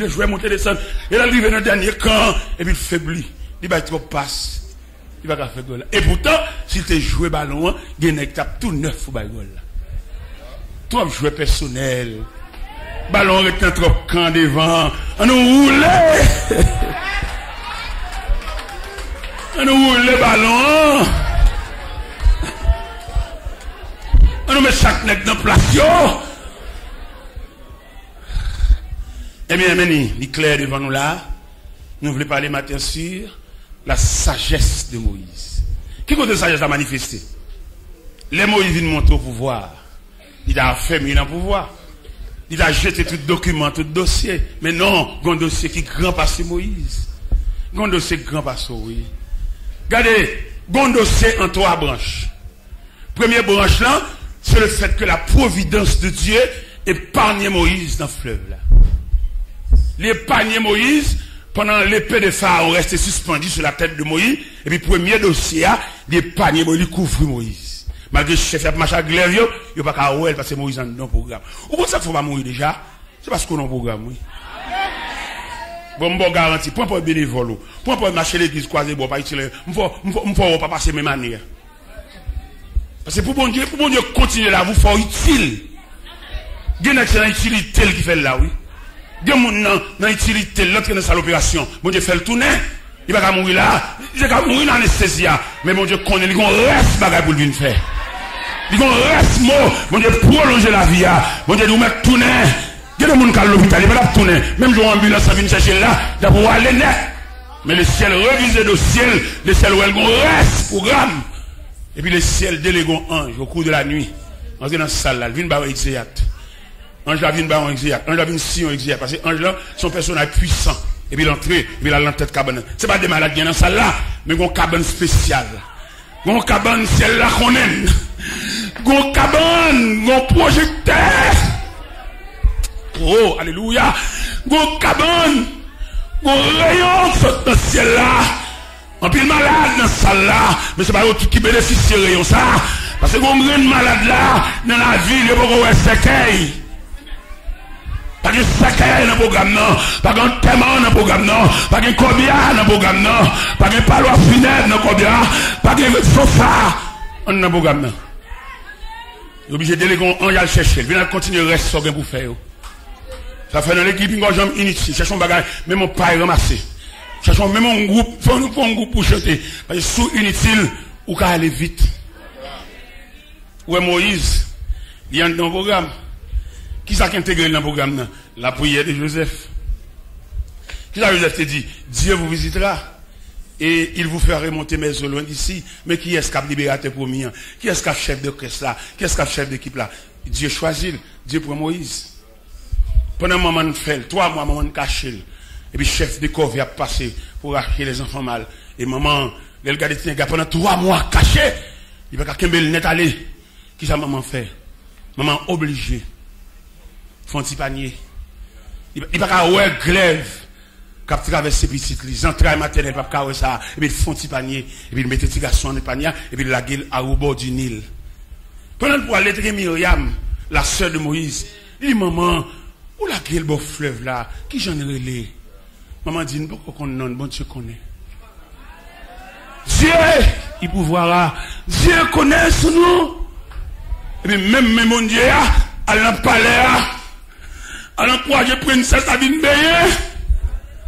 joueur, monter, descendre, et là, il arrive dans le dernier camp, et puis il faiblit. Il va trop passe. Il va faire goal là. Et pourtant, s'il te joué ballon, il y a une équipe tout neuf pour le goal là. Trop joué personnel. Ballon retient trop camp devant. On nous roule. On nous roule le ballon. On nous met chaque nec dans place. Eh bien, il est clair devant nous là. Nous voulons parler matin sur la sagesse de Moïse. Qui côté de sagesse a manifesté? Les Moïse viennent monter au pouvoir. Il a fermé dans le pouvoir. Il a jeté tout document, tout dossier. Mais non, il y a un dossier qui est grand passé Moïse. Il y a un dossier grand passé, oui. Regardez, il y a un dossier en 3 branches. Première branche là, c'est le fait que la providence de Dieu épargne Moïse dans le fleuve là. L'épargne Moïse, pendant l'épée de Pharaon restait suspendue sur la tête de Moïse, et puis premier dossier, l'épargne Moïse, il couvre Moïse. Malgré le chef, il a marché à glaive, il n'y a pas qu'à ouer, parce que Moïse est dans le programme. Ou pour ça qu'il ne faut pas mourir déjà? C'est parce qu'on a un programme, oui. Bon, garantie, point pour bénévole, point pour marcher l'église croisée, bon, pas utile, il faut pas passer même année. Parce que pour bon Dieu continuer là, vous faut utile. Il y a une excellente utilité qui fait là, oui. Il y a une utilité, l'autre dans sa l'opération. Bon Dieu fait le tourner, il va pas mourir là, il va mourir dans l'anesthésie. Mais bon Dieu connaît, il y a un reste bagaille pour le faire. Il y a un reste mot, bon Dieu prolonger la vie, bon Dieu nous mettre tourner. Il y a des gens qui sont à l'hôpital, ils vont tourner. Même si l'ambulance vient chercher là, d'abord aller net. Mais le ciel revisé de ciel, le ciel où elle reste programme. Et puis le ciel délègue un ange au cours de la nuit. Entrer dans la salle là, il vient par exéate. Ange là vient par exéate. Ange là vient si on exéate. Parce que ange là, son personnage puissant. Et puis l'entrée, et puis la tête cabane. C'est pas des malades qui sont dans la salle là, mais une cabane spéciale. Une cabane ciel là qu'on aime. Une cabane, un projecteur. Oh, alléluia. Une cabane, un rayon dans le ciel là. En pile malade dans cette salle là, mais c'est pas tout qui bénéficie de rayon ça. Parce que qu'on grand malade là, dans la ville, il n'y a pas de séquelles. Pas de séquelles dans le programme non, pas de témoin dans le programme non, pas de combien dans le programme non, pas de palois funèbre dans le combien, pas de sofa dans le programme non. Il est obligé de déléguer, on y a le chercher, il vient continuer le reste pour faire. Ça fait dans l'équipe, une jambe inutile, cherchons bagage, même mon pas ramasser. Cherchons même un groupe, faut nous un groupe pour chanter. Parce que sous inutile, ou qu'à aller vite. Ouais, Moïse, il y a dans le programme. Qui s'est intégré dans le programme? La prière de Joseph. Qui ça Joseph te dit? Dieu vous visitera et il vous fera remonter mes eaux loin d'ici. Mais qui est-ce qui a libérateur pour moi? Qui est-ce qui a chef de caisse là? Qui est-ce qui a chef d'équipe là? Dieu choisit, Dieu pour Moïse. Pendant un moment de fait, 3 mois, moment de cacher. Et puis chef de corps vient passer pour acheter les enfants mal. Et maman, elle regarde pendant 3 mois caché. Il va qu'à le net aller. Qui ça maman fait? Maman obligée. Font un petit panier. Il va qu'à ouais glaive. Quand traverse ses petites, les entrailles maternelles, pas qu'à ça. Et puis il font un petit panier. Et puis il met petit garçon dans le panier. Et puis il la gueule au bord du Nil. Pendant pour aller traiter Myriam, la sœur de Moïse, il dit maman, où la gueule beau fleuve là? Qui j'en ai relé? Maman dit, pourquoi qu'on non, bon Dieu connaît. Dieu, il pouvoir, Dieu connaît son nom. Et puis même mon Dieu, à l'empalais, à l'encourager princesse à venir baigner,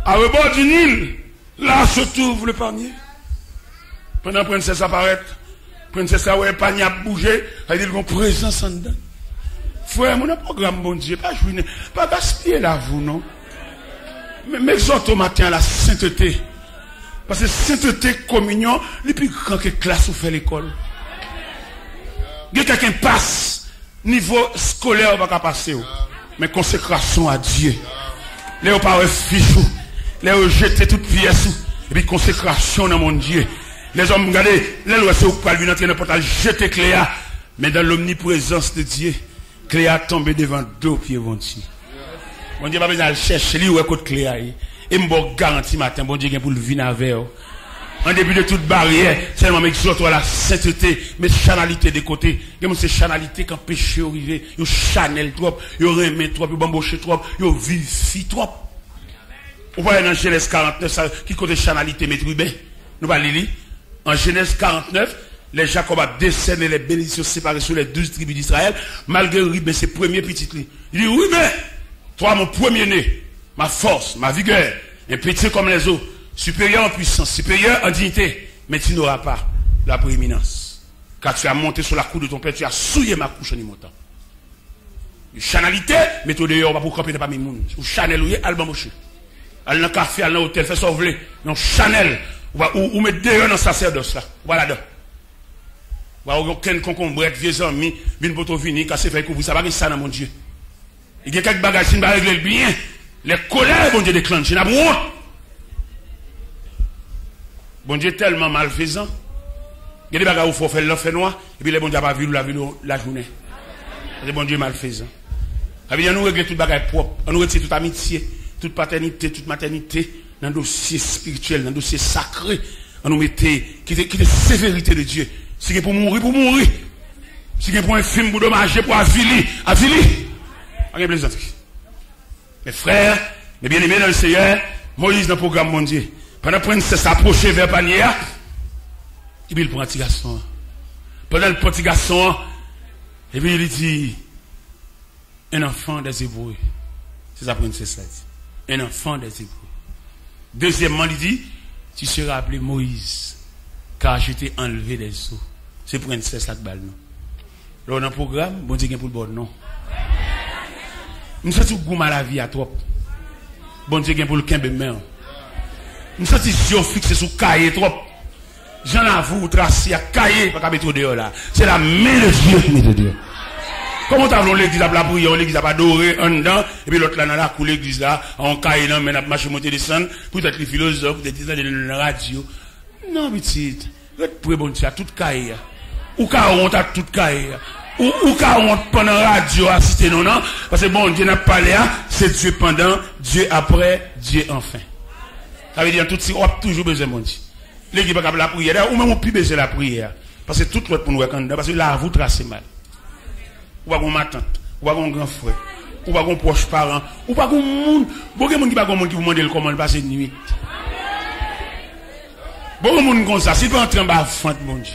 à rebord du Nil, là se trouve le panier. Pendant que la princesse apparaît, princesse a ouais panier a bougé, elle dit qu'on présence en dedans. Frère, mon programme, bon Dieu, pas jouer, pas gaspiller la vous, non. Mais exhorte au matin à la sainteté. Parce que sainteté, communion, le plus grand que classe ou fait l'école. Il y a quelqu'un passe, niveau scolaire, on va pas passer. Mais consécration à Dieu. Les on pas fichou. Les on jeter toute pièce. Et puis consécration dans mon Dieu. Les hommes, regardez, les lois, c'est au pas lui entrer n'importe jeter Cléa. Mais dans l'omniprésence de Dieu, Cléa tombe devant deux pieds ventis. Bon Dieu, pas besoin de chercher, lui, ou écoute Cléa. Et m'bo garanti matin, bon Dieu, pour le venir avec. En début de toute barrière, seulement m'exhorte à la sainteté, mais chanalité de côté. Il y a ces chanalités quand péché arrivé, il chanel trop, il remet trop, il bamboche trop, il vivifie trop. On voit dans Genèse 49, ça, qui côté chanalité, mais bien. Nous pas lire. En Genèse 49, les Jacob a décerné les bénédictions séparées sur les 12 tribus d'Israël, malgré Ruben, ses premiers petits lits. Il dit, oui, mais, toi, mon premier-né, ma force, ma vigueur, un petit comme les autres, supérieur en puissance, supérieur en dignité, mais tu n'auras pas la prééminence. Car tu as monté sur la cour de ton père, tu as souillé ma couche en y montant. Une chanalité, mais tu dehors, pas pour camper, pas mes mouns. Ou Chanel, ou Alban Mouché. Allez dans le café, allez dans l'hôtel, fais ça, vous non, Chanel, ou mettre dehors dans sacerdoce là. Voilà, là. Ou aucun concombre, vieux amis, vin pour venir, casser, faire couvrir, ça va ça dans mon Dieu. Il y a quelques bagages qui ne vont régler bien. Les colères, bon Dieu, déclenchent. Il y a honte. Bon Dieu, tellement malfaisant. Il y a des bagages où il faut faire l'enfer noir, et puis les bon Dieu n'a pas vu la journée. C'est bon Dieu malfaisant. Ça veut dire nous régler tout bagage propre. On nous retire toute amitié, toute paternité, toute maternité, dans le dossier spirituel, dans le dossier sacré. On nous mettait, qui est sévérité de Dieu. Si c'est pour mourir, pour mourir. Si c'est pour un film, pour dommager, pour aviler. Rien de plaisanterie. Mes frères, mes bien-aimés dans le Seigneur, Moïse dans le programme mon Dieu. Pendant que la princesse s'approchait vers panier, il prend un petit garçon. Pendant le petit garçon, et puis il dit, un enfant des Hébreux. C'est ça la princesse là dit. Un enfant des Hébreux. Deuxièmement, il dit, tu seras appelé Moïse, car je t'ai enlevé des eaux. C'est princesse là qui balle non. Là, dans le programme, bon Dieu pour le bon non. Nous sommes goût à la vie à trop. Bon Dieu pour le quimbe main. Nous sommes yeux fixés sur cahier trop. J'en avoue, tracé à cahier, pas qu'à mettre dehors là. C'est la main de Dieu qui met dehors. Comment t'as vu l'église à la prière, l'église à adorer en dedans, et puis l'autre là, dans la cour, l'église là, en cahier, là, mais n'a marché monter descendre, peut-être les philosophes, peut-être les radio. Non, petite. Pour bon Dieu, à toute cahier. Ou qu'à honte à toute cahier. Ou qu'à honte pendant la radio, assister non, non. Parce que bon Dieu n'a pas parlé, c'est Dieu pendant, Dieu après, Dieu enfin. Ça veut dire, tout ça, on a toujours besoin de mon Dieu. L'église va la prière, ou même on peut besoin la prière. Parce que tout l'autre pour nous, parce que là, vous tracez mal. Ou pas ma tante, ou pas un grand frère, ou pas un proche parent, ou pas un monde, beaucoup de monde qui va qui vous demande comment il passe une nuit. Beaucoup de monde comme ça, s'il pas entrer en bas fente, mon Dieu.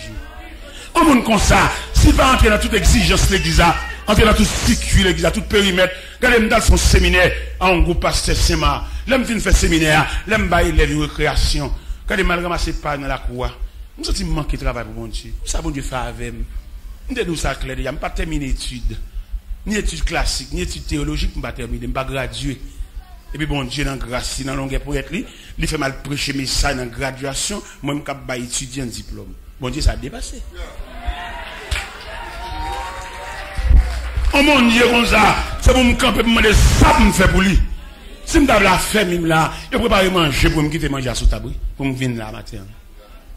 Un monde comme ça, s'il pas entrer dans toute exigence l'église, entrer dans tout circuit l'église, tout périmètre, regardez dans son séminaire, en groupe pasteur Sema, l'homme vient faire séminaire, l'homme va élève récréation, regardez mal ramasser pas dans la cour. Nous sommes manqué de travail pour mon Dieu. Ça bon Dieu fait avec moi. Nous ça clair, je n'ai pas terminé l'étude. Ni études classiques, ni études théologiques, je n'ai pas terminé, je n'ai pas gradué. Et puis bon Dieu, dans la grâce, dans la longueur pour être lui, il fait mal prêcher mes ça dans la graduation, moi je vais étudier un diplôme. Bon Dieu, ça a dépassé. Oh mon Dieu, comme ça, c'est pour me camper, pour me demander ça pour me faire pour lui. Si je me la faire, même là, je prépare manger pour me quitter manger à sous tabou, pour me venir là matin.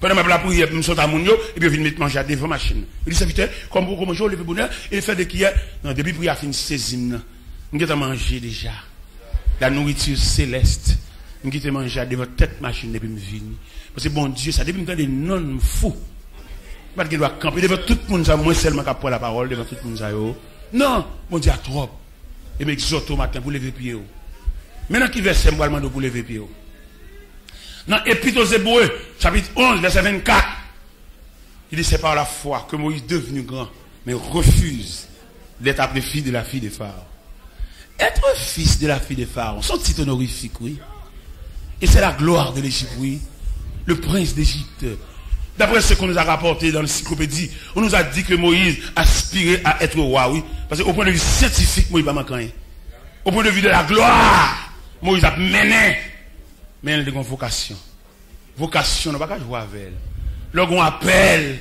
Pendant ma prière, je me saute à mon yo, et puis je viens mettre manger à devant machine. Il dit, serviteur, comme pour manger, le bonheur, il fait de qui est, non, depuis que prière fin 16e, je vais manger déjà. La nourriture céleste. Je vais manger à devant tête machine, depuis que je viens. Parce que bon Dieu, ça depuis que je des non fous. Parce qu'il doit camper devant tout le monde, moi seulement qui prend la parole, devant tout le monde. Non, bon Dieu a trop. Et m'exhorte au matin pour lever pied. Maintenant, qui verset moi pour lever pied? Dans Épître aux Hébreux, chapitre 11, verset 24, il dit c'est par la foi que Moïse devenu grand, mais refuse d'être appelé fils de la fille de Pharaon. Être fils de la fille de Pharaon, son titre honorifique, oui. Et c'est la gloire de l'Égypte, oui. Le prince d'Égypte. D'après ce qu'on nous a rapporté dans l'encyclopédie, on nous a dit que Moïse aspirait à être roi, oui. Parce qu'au point de vue scientifique, Moïse n'a pas rien. Au point de vue de la gloire, Moïse a mené. Mais elle a une vocation. Vocation, on ne va pas jouer avec elle. Lorsqu'on appelle,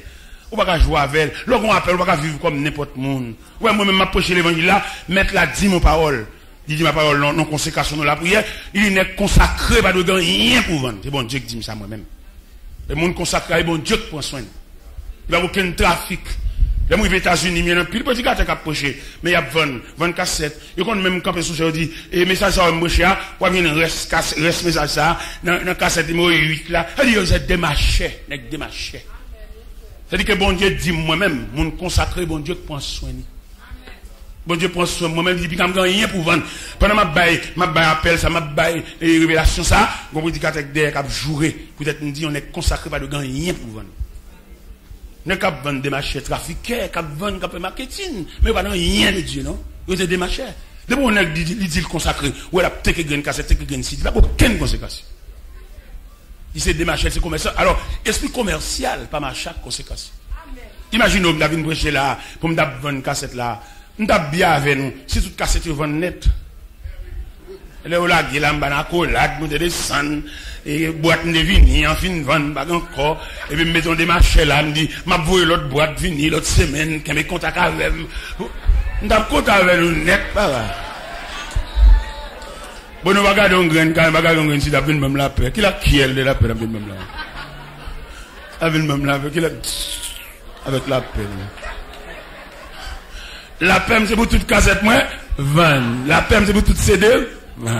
on ne va pas jouer avec elle. Lorsqu'on appelle, on ne va pas vivre comme n'importe qui. Ouais, moi-même, m'approcher l'évangile là, mettre la dit mon parole. Il dit ma parole, non consécration dans la prière. Il n'est consacré, pas de rien pour vendre. C'est bon Dieu qui dit ça moi-même. Le monde consacré, c'est bon Dieu qui prend soin. Il n'y a aucun trafic. Les gens aux États-Unis, il y a un pile petit gâteau qui a approché, mais il y a 20 cassettes. Il y a même campé sous dit, et message ça, moi, cher, pour venir reste message ça, dans cassette numéro 8 là, il dit, vous êtes démarché, démarché. C'est-à-dire que bon Dieu dit moi-même, mon consacré, bon Dieu prend soin. Bon Dieu prend soin moi-même, il dit, quand rien pour vendre. Pendant ma baille appel, ça, ma baille, révélation ça, bon prédicateur derrière, qui a joué, peut-être nous dit, on est consacré par de rien pour vendre. Ne pas vendre des marchés trafiqués, pas vendre des marketing, mais pas rien de Dieu, non? Vous êtes des marchés. De bon, on a dit le consacré, ou elle a peut-être une cassette, peut-être une site, il n'y a aucune conséquence. Il s'est démarché, c'est commercial. Alors, esprit commercial, pas marché, conséquence. Imaginez, on a vu une brèche là, pour me vendre une cassette là, on a bien avec nous, si toute cassette est vendue net. Elle est là, il a une accolade, nous descendons, et boîte de vinyle, en fin de vente, pas encore, et puis mettons des marchés là, me dit, m'a voué l'autre boîte de vinyle, l'autre semaine, qui me contact avec moi. Nous avons contact avec nous net, pas là. Bon, nous regardons un grain, quand nous regardons un grain, si nous avons même la paix. Qui l'a qui est de la paix, avec même la paix? Avec même la paix, qui l'a, avec la paix. La paix, c'est pour toute cassette, moi, 20. La paix, c'est pour toute CD, ouais,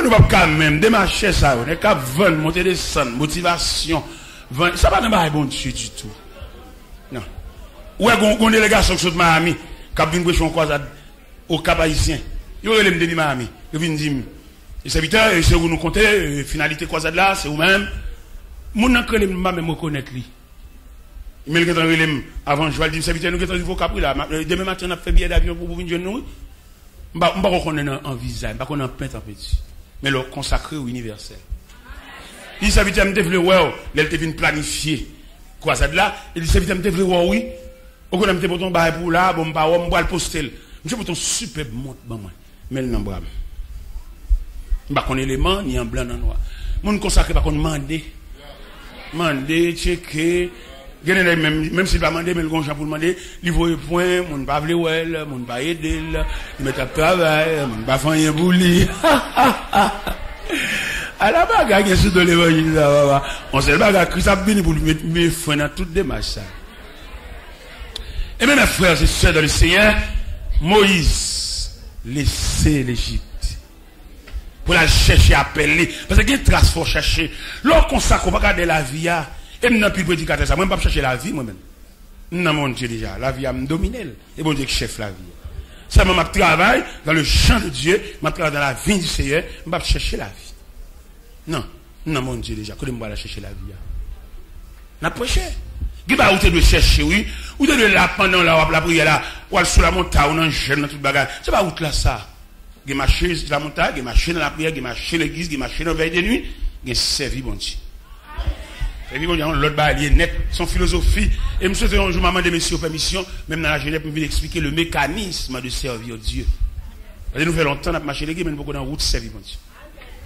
nous va quand même démarcher ça, on est qu'à 20, monter des sons, motivation, 20, ça va pas bon Dieu du tout. Non. Ouais, on délégation qui sont de Miami, qui a vu une question croisade au Cap Haïtien. Ils ont eu depuis Miami. Ils viennent dire, les serviteurs, c'est où nous comptez, finalité croisade là, c'est vous-même. Mon n'a que les même reconnaître lui. Mais le temps avant je vais dire serviteur nous avons Capri là demain matin on a fait billet d'avion pour venir nous on va reconnaître en visage pas qu'on en peint en petit mais le consacré au universel. Il serviteur me devait ouais elle te vient planifier croisade là il serviteur me devait oui on connaît pour ton bail pour là bon pas on va le poster monsieur pour ton superbe montre moi mais le n'embram pas qu'on élément ni en blanc ni en noir Moun consacré par contre demander, checker. Même s'il va demander, mais le gonjan pour demander, il vaut un point, mon pas vle well, mon pas aider, il met à travail, mon pas faire rien pour lui. À la bagarre, il y a sous de l'évangile, là, on sait le bagarre, Christ a béni pour lui mettre mes frères dans toute démarche. Et même mes frères et sœurs dans le Seigneur, Moïse, laissez l'Égypte. Pour la chercher, appeler. Parce qu'il y a une trace pour chercher. Lorsqu'on s'accroche, pas garder la vie, et maintenant, puis le prédicateur, ça, moi, je ne vais pas chercher la vie, moi-même. Non, mon Dieu, déjà. La vie, me domine. Et bon Dieu, qui chef la vie. Seulement, je travaille dans le champ de Dieu, je travaille dans la vie du Seigneur, je ne vais pas chercher la vie. Non, mon Dieu, déjà. Comment je vais chercher la vie? On prêché. Qui va où tu dois chercher, oui? Ou tu dois là pendant la prière, là, ou sur la montagne, ou dans le jeune, dans toute bagarre. C'est pas où tu là, ça. Il y a marché sur la montagne, il y a marché dans la prière, il y a marché dans l'église, il y a marché dans la veille de nuit, il y a servi, bon Dieu. Et puis, l'autre bas, il est net, son philosophie. Et je souhaite un jour, maman de messieurs, permission, même dans la jeunesse, pour venir expliquer le mécanisme de servir Dieu. Parce que nous faisons longtemps, nous avons marché l'église, mais nous avons dans la route servir, bon Dieu.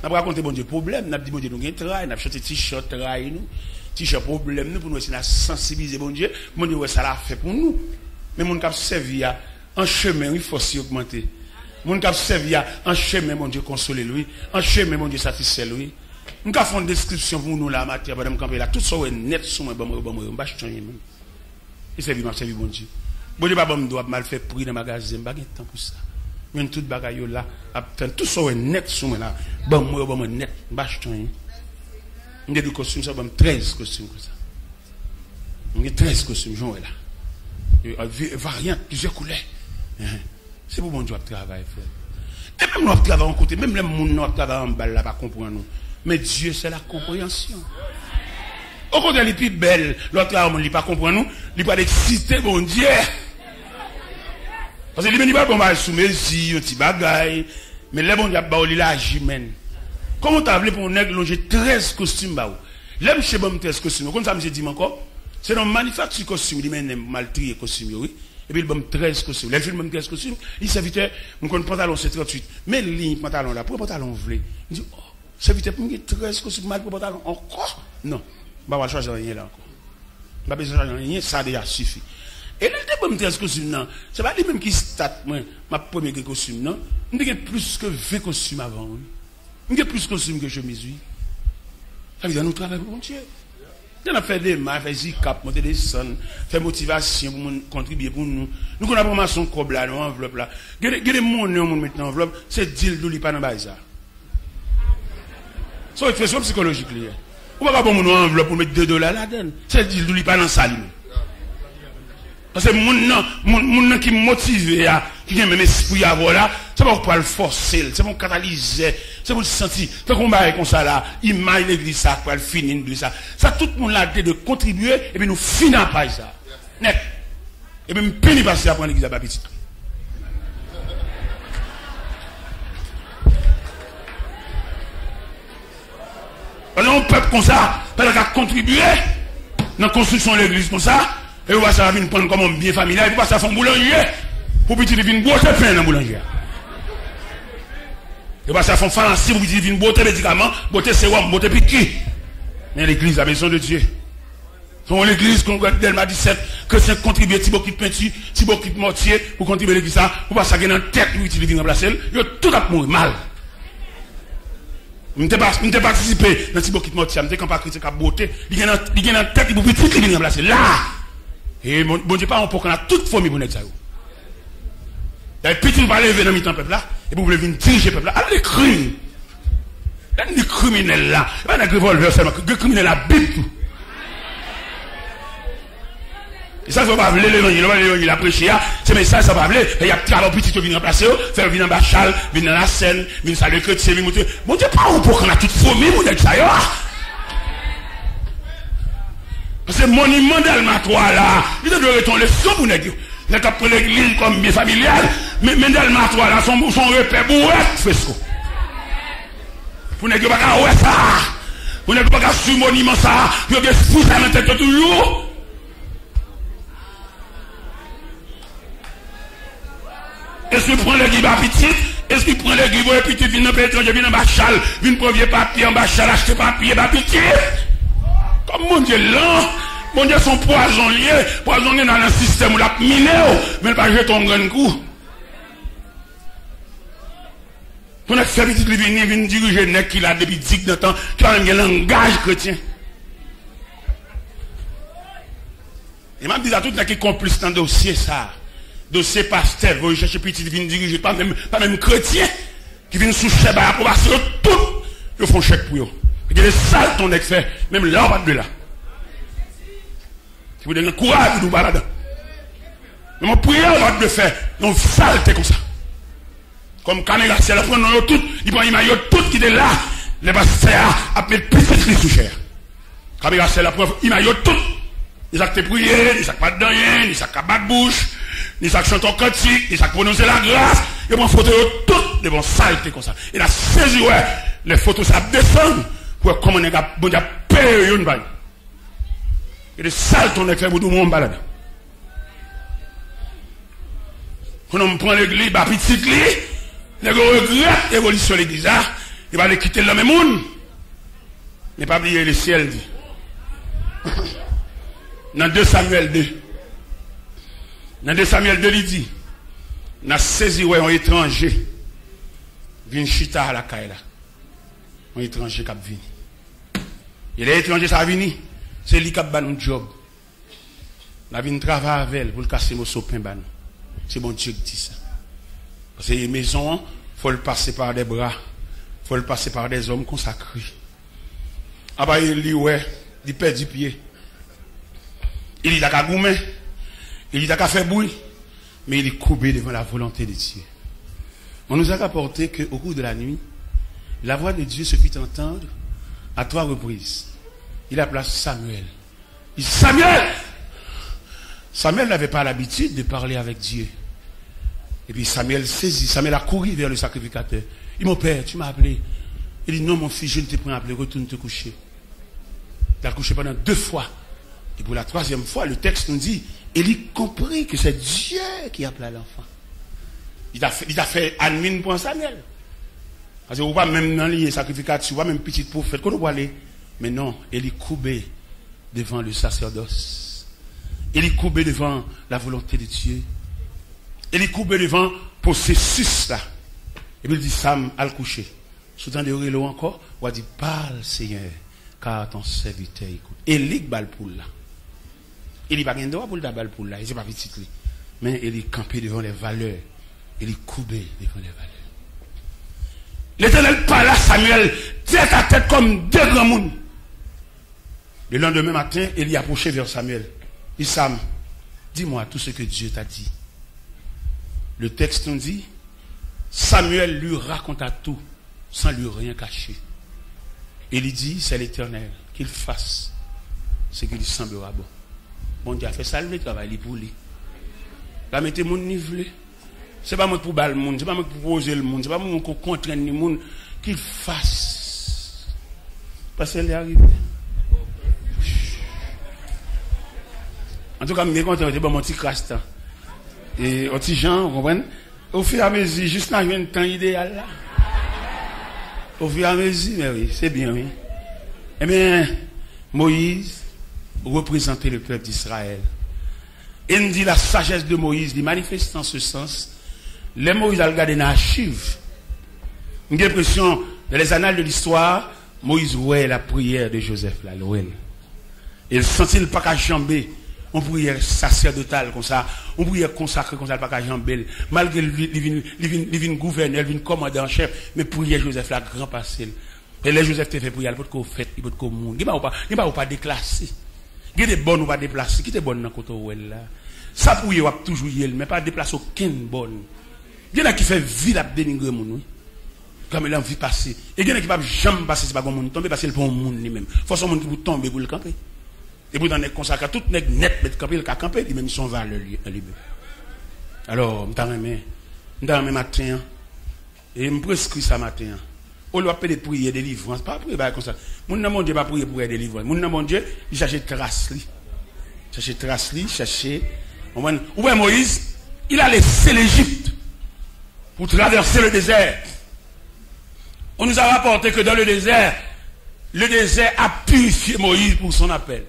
Nous avons raconté, bon Dieu, problème, nous avons dit, bon Dieu, nous avons travail, nous avons chanté t-shirt, travail, nous. T-shirt, problème, nous, pour nous essayer de sensibiliser, bon Dieu. Bon Dieu, ça l'a fait pour nous. Mais mon cap servir, en chemin, il faut s'y augmenter. Mon cap servir, en chemin, mon Dieu, consoler lui. En chemin, mon Dieu, satisfaire lui. Nous avons fait une description pour nous, la matière, madame Campé, là, tout ça est net sur moi, bon, je suis même. Il servi, m'a servi, bon Dieu. Bon Dieu, pas bon, doit mal faire prix dans le magasin, je n'ai pas de temps pour ça. Mais tout bagaille là, tout ça est net sur moi, là. Bon, net, je suis même. J'ai des costumes, ça, 13 costumes comme ça. J'ai 13 costumes, j'en ai là. Variantes, plusieurs couleurs. C'est pour mon Dieu de travail, frère. Et même nous travaillons en côté, même les gens qui travaillent en bas là, pas comprendre nous. Mais Dieu, c'est la compréhension. Au contraire, les plus belles, l'autre là, on ne pas comprendre nous, il pas d'exciter, bon Dieu. Parce que les gens ne pas soumettre un petit bagaille, mais les bons Dieu, il a agi, men. Comment tu as appelé pour un nègre longer 13 costumes, bah, l'aime chez bon 13 costumes. Comme ça, je dis encore, c'est dans manufacture costume, il m'a mal trié costume, oui. Et puis, il bon 13 costumes. Les films, 13 costumes, il serviteur, mon pantalon, c'est 38. Mais le ligne pantalon là, pour le pantalon vlé, il dit, oh, serviteur, pour 13 costumes, mal pour le pantalon, encore? Non. Bah, on va changer rien là encore. Bah, besoin de changer rien, ça déjà suffit. Et là, il bon 13 costumes, non. C'est pas lui même qui start, moi, ma première costume, non. Il y a plus que 20 costumes avant, oui. Il y a plus de costumes que chemise, oui. Ça veut dire, nous travaillons pour Dieu. On a fait des mains, fait zikap, monter des sons, fait motivation pour contribuer pour nous. Nous, on a vraiment son cob là, nos enveloppes là. Il y a des monnaies, on met dans l'enveloppe, c'est deal d'où il pas dans le bazar. C'est une expression psychologique, là. On va pas pour mon enveloppe pour mettre $2 là-dedans. C'est deal d'où il pas dans le saline. Parce que mon qui motive, qui a même esprit à voir là, c'est pas pour le forcer, c'est pour catalyser, c'est pour le sentir. Fait qu'on va comme ça là, image l'église ça, pour le finir de ça. Ça, tout le monde l'a dit de contribuer, et puis nous finissons par ça. Net. Et puis, nous pénis passer à prendre l'église à ma petite. Parce qu'on peuple comme ça, parce qu'on a contribué dans la construction de l'église comme ça, et on va ça venir prendre comme un bien familial, et puis ça fait un boulanger, pour petit venir boire pain dans le boulanger. Et puis ça fait un pharmacie, pour petit venir boire médicaments, boire sérum, boire piquet. Mais l'église, la maison de Dieu. Son l'église, qu'on regarde Delma 17, que c'est contribuer, petit bouquet de peinture, petit bouquet de mortier, pour contribuer l'église, pour pas ça dans la tête, pour petit venir remplacer, il y a tout à mourir mal. Je n'ai pas participé dans ce bouquet de mortier, je n'ai pas critiqué la beauté, il y a dans la tête, il faut petit venir remplacer. Là! Et bon Dieu, pas pour qu'on a toute famille pour nous. Et puis, tu vas lever dans le peuple là, et vous voulez venir diriger le peuple là. Alors, les crimes, les criminels là, pas les revolvers seulement, les criminels là, bip tout. Et ça, ça va pas l'évangile, la prêcher, c'est mais ça va pas il y a trois petits qui viennent remplacer, faire venir dans la chale, venir dans la scène, venir saluer que tu sais, bon Dieu, pas pour qu'on a toute famille pour nous. Parce que mon monument d'Almatoire là, il doit retourner leçon pour nous dire. Nous avons pris l'église comme bien familiale, mais d'Almatoire là, son repère bourrette, fresco. Pour nous dire pas ouais ça. Pour nous dire pas sur monument ça, pour nous dire fou ça dans la tête toujours. Et je prends l'église à petite, Est-ce qu'il prend l'église, et puis tu viens dans l'étranger, viens dans Bachal, viens premier papier en Bachal, acheter papier, pas pitié. Comme mon Dieu, là, mon Dieu, son poisonnier dans le système où la miné, mais pas jeter ton grand coup. Pour notre faire petit venir diriger nec qui a depuis 10 de temps, qui a un langage chrétien. Et m'a dit à tout le monde qui est complice dans le dossier ça. Dossier pasteur, vous cherchez petit venir diriger, pas même chrétien, qui viennent sous chèque à approbation, tout, ils font chèque pour eux. Il y a des salles ton nec fait, même là, on va de là. Si vous donnez le courage, vous nous baladez. Mais mon prière, on va de faire, non, saleté comme ça. Comme Caméra, c'est la prendre tout, il prend l'image tout qui est là, les pasteurs appellent petit les sous cher. Caméra, c'est la preuve, image tout. Ni ça que prier, ni ça que pas de rien, ni ça que battre bouche, ni ça que chanter en cantique, ni ça que prononcer la grâce, et prend photo tout devant saleté comme ça. Et la saisi, ouais, les photos ça descend, pour comment on a bon Dieu payer une balle. Et les sales ton effet pour tout le monde balade. Quand on prend l'église, bah petit lit, les gars regrettent l'évolution de l'église, il va les quitter le même monde. Mais pas oublier le ciel dit. Dans 2 Samuel 2. Dans 2 Samuel 2, il dit, n'a saisi ouais un étranger. Vin chita à la caille là. Un étranger qui a venu. Et les étrangers ça venu, c'est lui qui a ban un job. La vin travailler avec elle pour le casser mon sopin ban. C'est bon Dieu qui dit ça. Parce que les maisons, il faut le passer par des bras. Il faut le passer par des hommes consacrés. Ah bah il dit ouais, il perd du pied. Il dit qu'à goumer. Il dit qu'à faire bruit. Mais il est courbé devant la volonté de Dieu. On nous a rapporté qu'au cours de la nuit, la voix de Dieu se fit entendre à 3 reprises. Il appela Samuel. Il dit Samuel! Samuel n'avait pas l'habitude de parler avec Dieu. Et puis Samuel saisit, Samuel a couru vers le sacrificateur. Il dit, mon père, tu m'as appelé. Il dit, non mon fils, je ne t'ai pas appelé, retourne te coucher. Tu as couché pendant 2 fois. Et pour la 3e fois, le texte nous dit, Élie comprit que c'est Dieu qui appelait l'enfant. Il a fait admin pour Samuel. Parce que vous voyez même dans les sacrificateurs, vous voyez même petit prophète, qu'on voit aller. Mais non, Élie courbé devant le sacerdoce. Élie courbé devant la volonté de Dieu. Élie courbé devant le processus là. Et puis il dit, Sam, à le coucher. Soudain de l'eau encore, on dit, parle Seigneur, car ton serviteur écoute. Élie bal pour là. Élie pas gain droit pour le bal pour là, il c'est pas petit lui. Mais Élie campé devant les valeurs. Élie courbé devant les valeurs. L'Éternel parle à Samuel, tête à tête comme 2 grands mondes. Le lendemain matin, Élie approchait vers Samuel. Il dit, Sam, dis-moi tout ce que Dieu t'a dit. Le texte nous dit, Samuel lui raconta tout, sans lui rien cacher. Il dit, c'est l'Éternel, qu'il fasse ce qui lui semblera bon. Bon Dieu a fait ça, le travail pour lui. La mettez mon nivelé. C'est pas moi pour baller le monde, c'est pas moi pour poser le monde, c'est pas moi pour contraindre le monde, qu'il fasse. Parce qu'elle est arrivée. En tout cas, je suis content de mon petit crastan. Et au petit Jean, vous comprenez? Au fur et à mesure, juste là, il y a un temps idéal là. Au fur et à mesure, mais oui, c'est bien, oui. Eh bien, Moïse représentait le peuple d'Israël. Et il dit la sagesse de Moïse, il manifeste en ce sens. Les Moïse a regardé dans l'archive. J'ai l'impression, dans les annales de l'histoire, Moïse voyait la prière de Joseph là, l'ouel. Et il sentit le pas qu'à jamber. On prière sacerdotale comme ça, on prière consacrée comme ça, pas qu'à jamber. Malgré il vient gouverneur, il vient commandant en chef, mais prière Joseph là, grand passé. Et les Joseph te fait prier, il peut qu'on fait, il peut qu'on monde. Il ne va pas déclasser. Il y a des bonnes ou pas déplacer. Qui est bonne dans le côté ouel là? Ça pour y avoir toujours y mais pas déplacer aucune bonne. Il y en a qui fait vide à dénigrer mon comme il a envie de passer. Et il y en a qui ne peuvent jamais passer, c'est pas comme monde tomber parce qu'il est pour un monde lui-même. Il faut son monde qui tomber pour le camper. Et pour dans les consacrés, tout net, mais camper, le camper, lui-même, ils sont valeurs lui-même. Alors, je m'en matin, et je me prescris ça matin. On doit appeler prier des délivrance, pas prier comme ça. Mon Dieu pas prier pour des délivrance. Mon Dieu, il cherche trace li. Chercher. Ouais, Moïse, il a laissé l'Égypte. pour traverser le désert. On nous a rapporté que dans le désert a purifié Moïse pour son appel.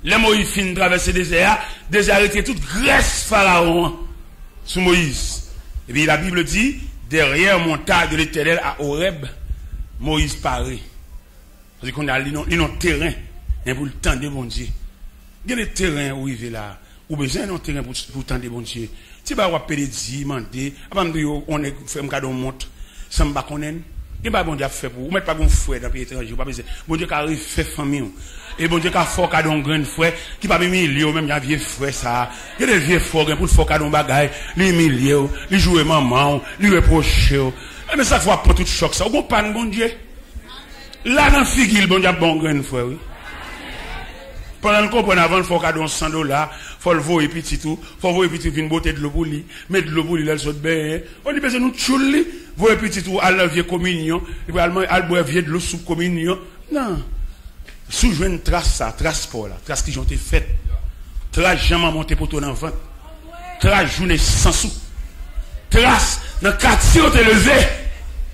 Les Moïse fin traverser le désert était toute graisse pharaon sous Moïse. Et puis la Bible dit, derrière montagne de l'Éternel à Horeb, Moïse paraît. Parce qu'on a un terrain pour le temps de bon Dieu. Il y a des terrains où il est là, ou besoin d'un terrain pour le temps de bon Dieu. Si vous avez pédé, demandé, on est fait un cadeau monte, ça me bat qu'on est. Il n'y a pas bon Dieu fait pour vous. Vous mettez pas bon frère dans le pays étranger. Bon Dieu qui arrive fait famille. Et bon Dieu qui a fort cadeau un grand frère, qui pas milieu, même il y a vieux frère ça. Il y a des vieux frères pour le fort cadeau bagaille, les milieu, les jouer maman, les reprocher. Mais ça faut pas tout choc ça. Vous pas bon Dieu. Là dans figure bon Dieu bon grand frère oui. Pendant qu'on prend avant, il faut cadeau $100, faut le voir et petit tout, faut voir et petit une beauté de l'eau pour lui, mettre de l'eau pour lui, là, saute bien. On dit, nous tchouli, voir et petit tout, à la vieille communion, et puis à boire vieux de l'eau sous communion. Non. Sous une trace ça, trace pour là, trace qui ont été faite. Trace jamais monté pour ton enfant. Trace journée sans sous. Trace dans le quartier où t'es levé.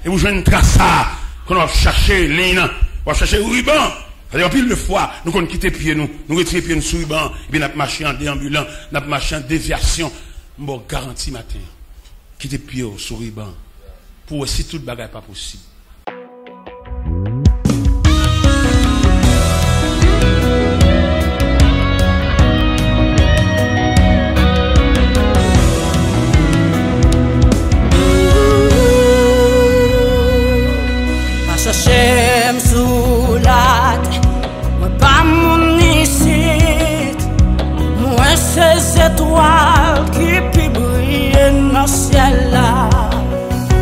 Et vous jouez une trace ça, qu'on va chercher l'un, on va chercher ruban. Alors, pile de fois, nous avons quitté pied nous retiré pied nous sous le banc, et puis nous avons marché en déambulant, nous avons marché en déviation. Bon, garantie matin, quitter pied sous le banc, pour aussi tout le bagage pas possible. Hashem Soulat, moi pas mon ici, moi ces étoiles qui brillent dans le ciel là,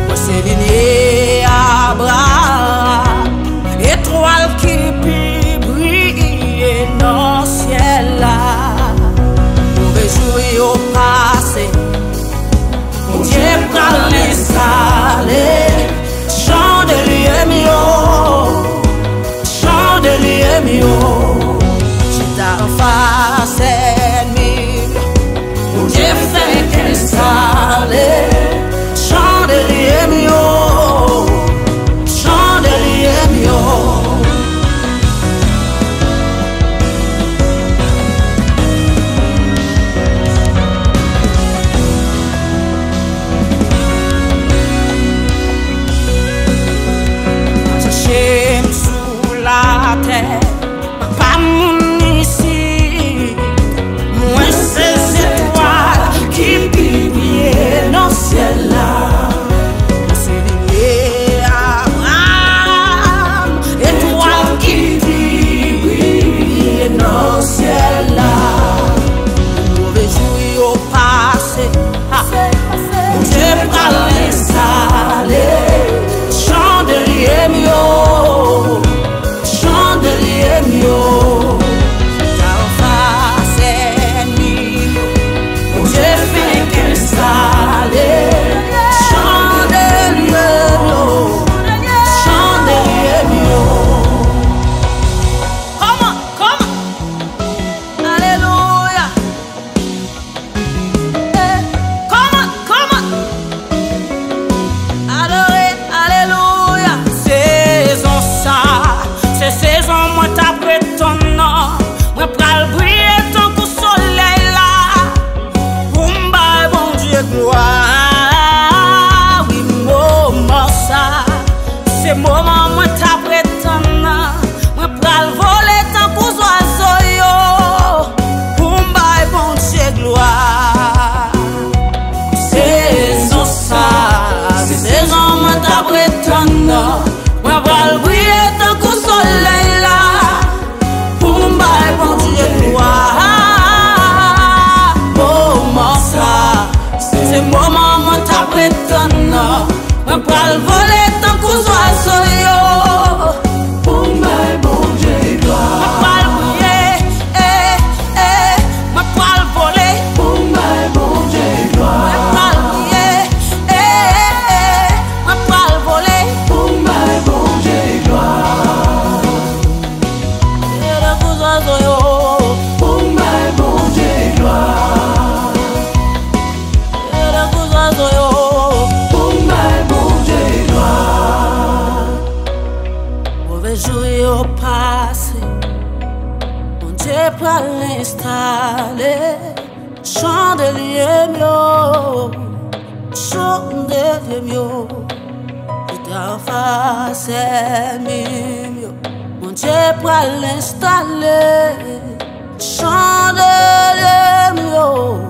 moi c'est lignée Abraham, étoile qui brille dans le ciel là, pour réjouir au passé, mon Dieu va l'installer. Chant de l'Émio, j'ai ta face ennemi, mon Dieu fait qu'elle s'allait. Chant de l'Émio, aller, chandelier mio, chandelier mio, qui en face mio, mon Dieu pour l'installer, chandelier mio,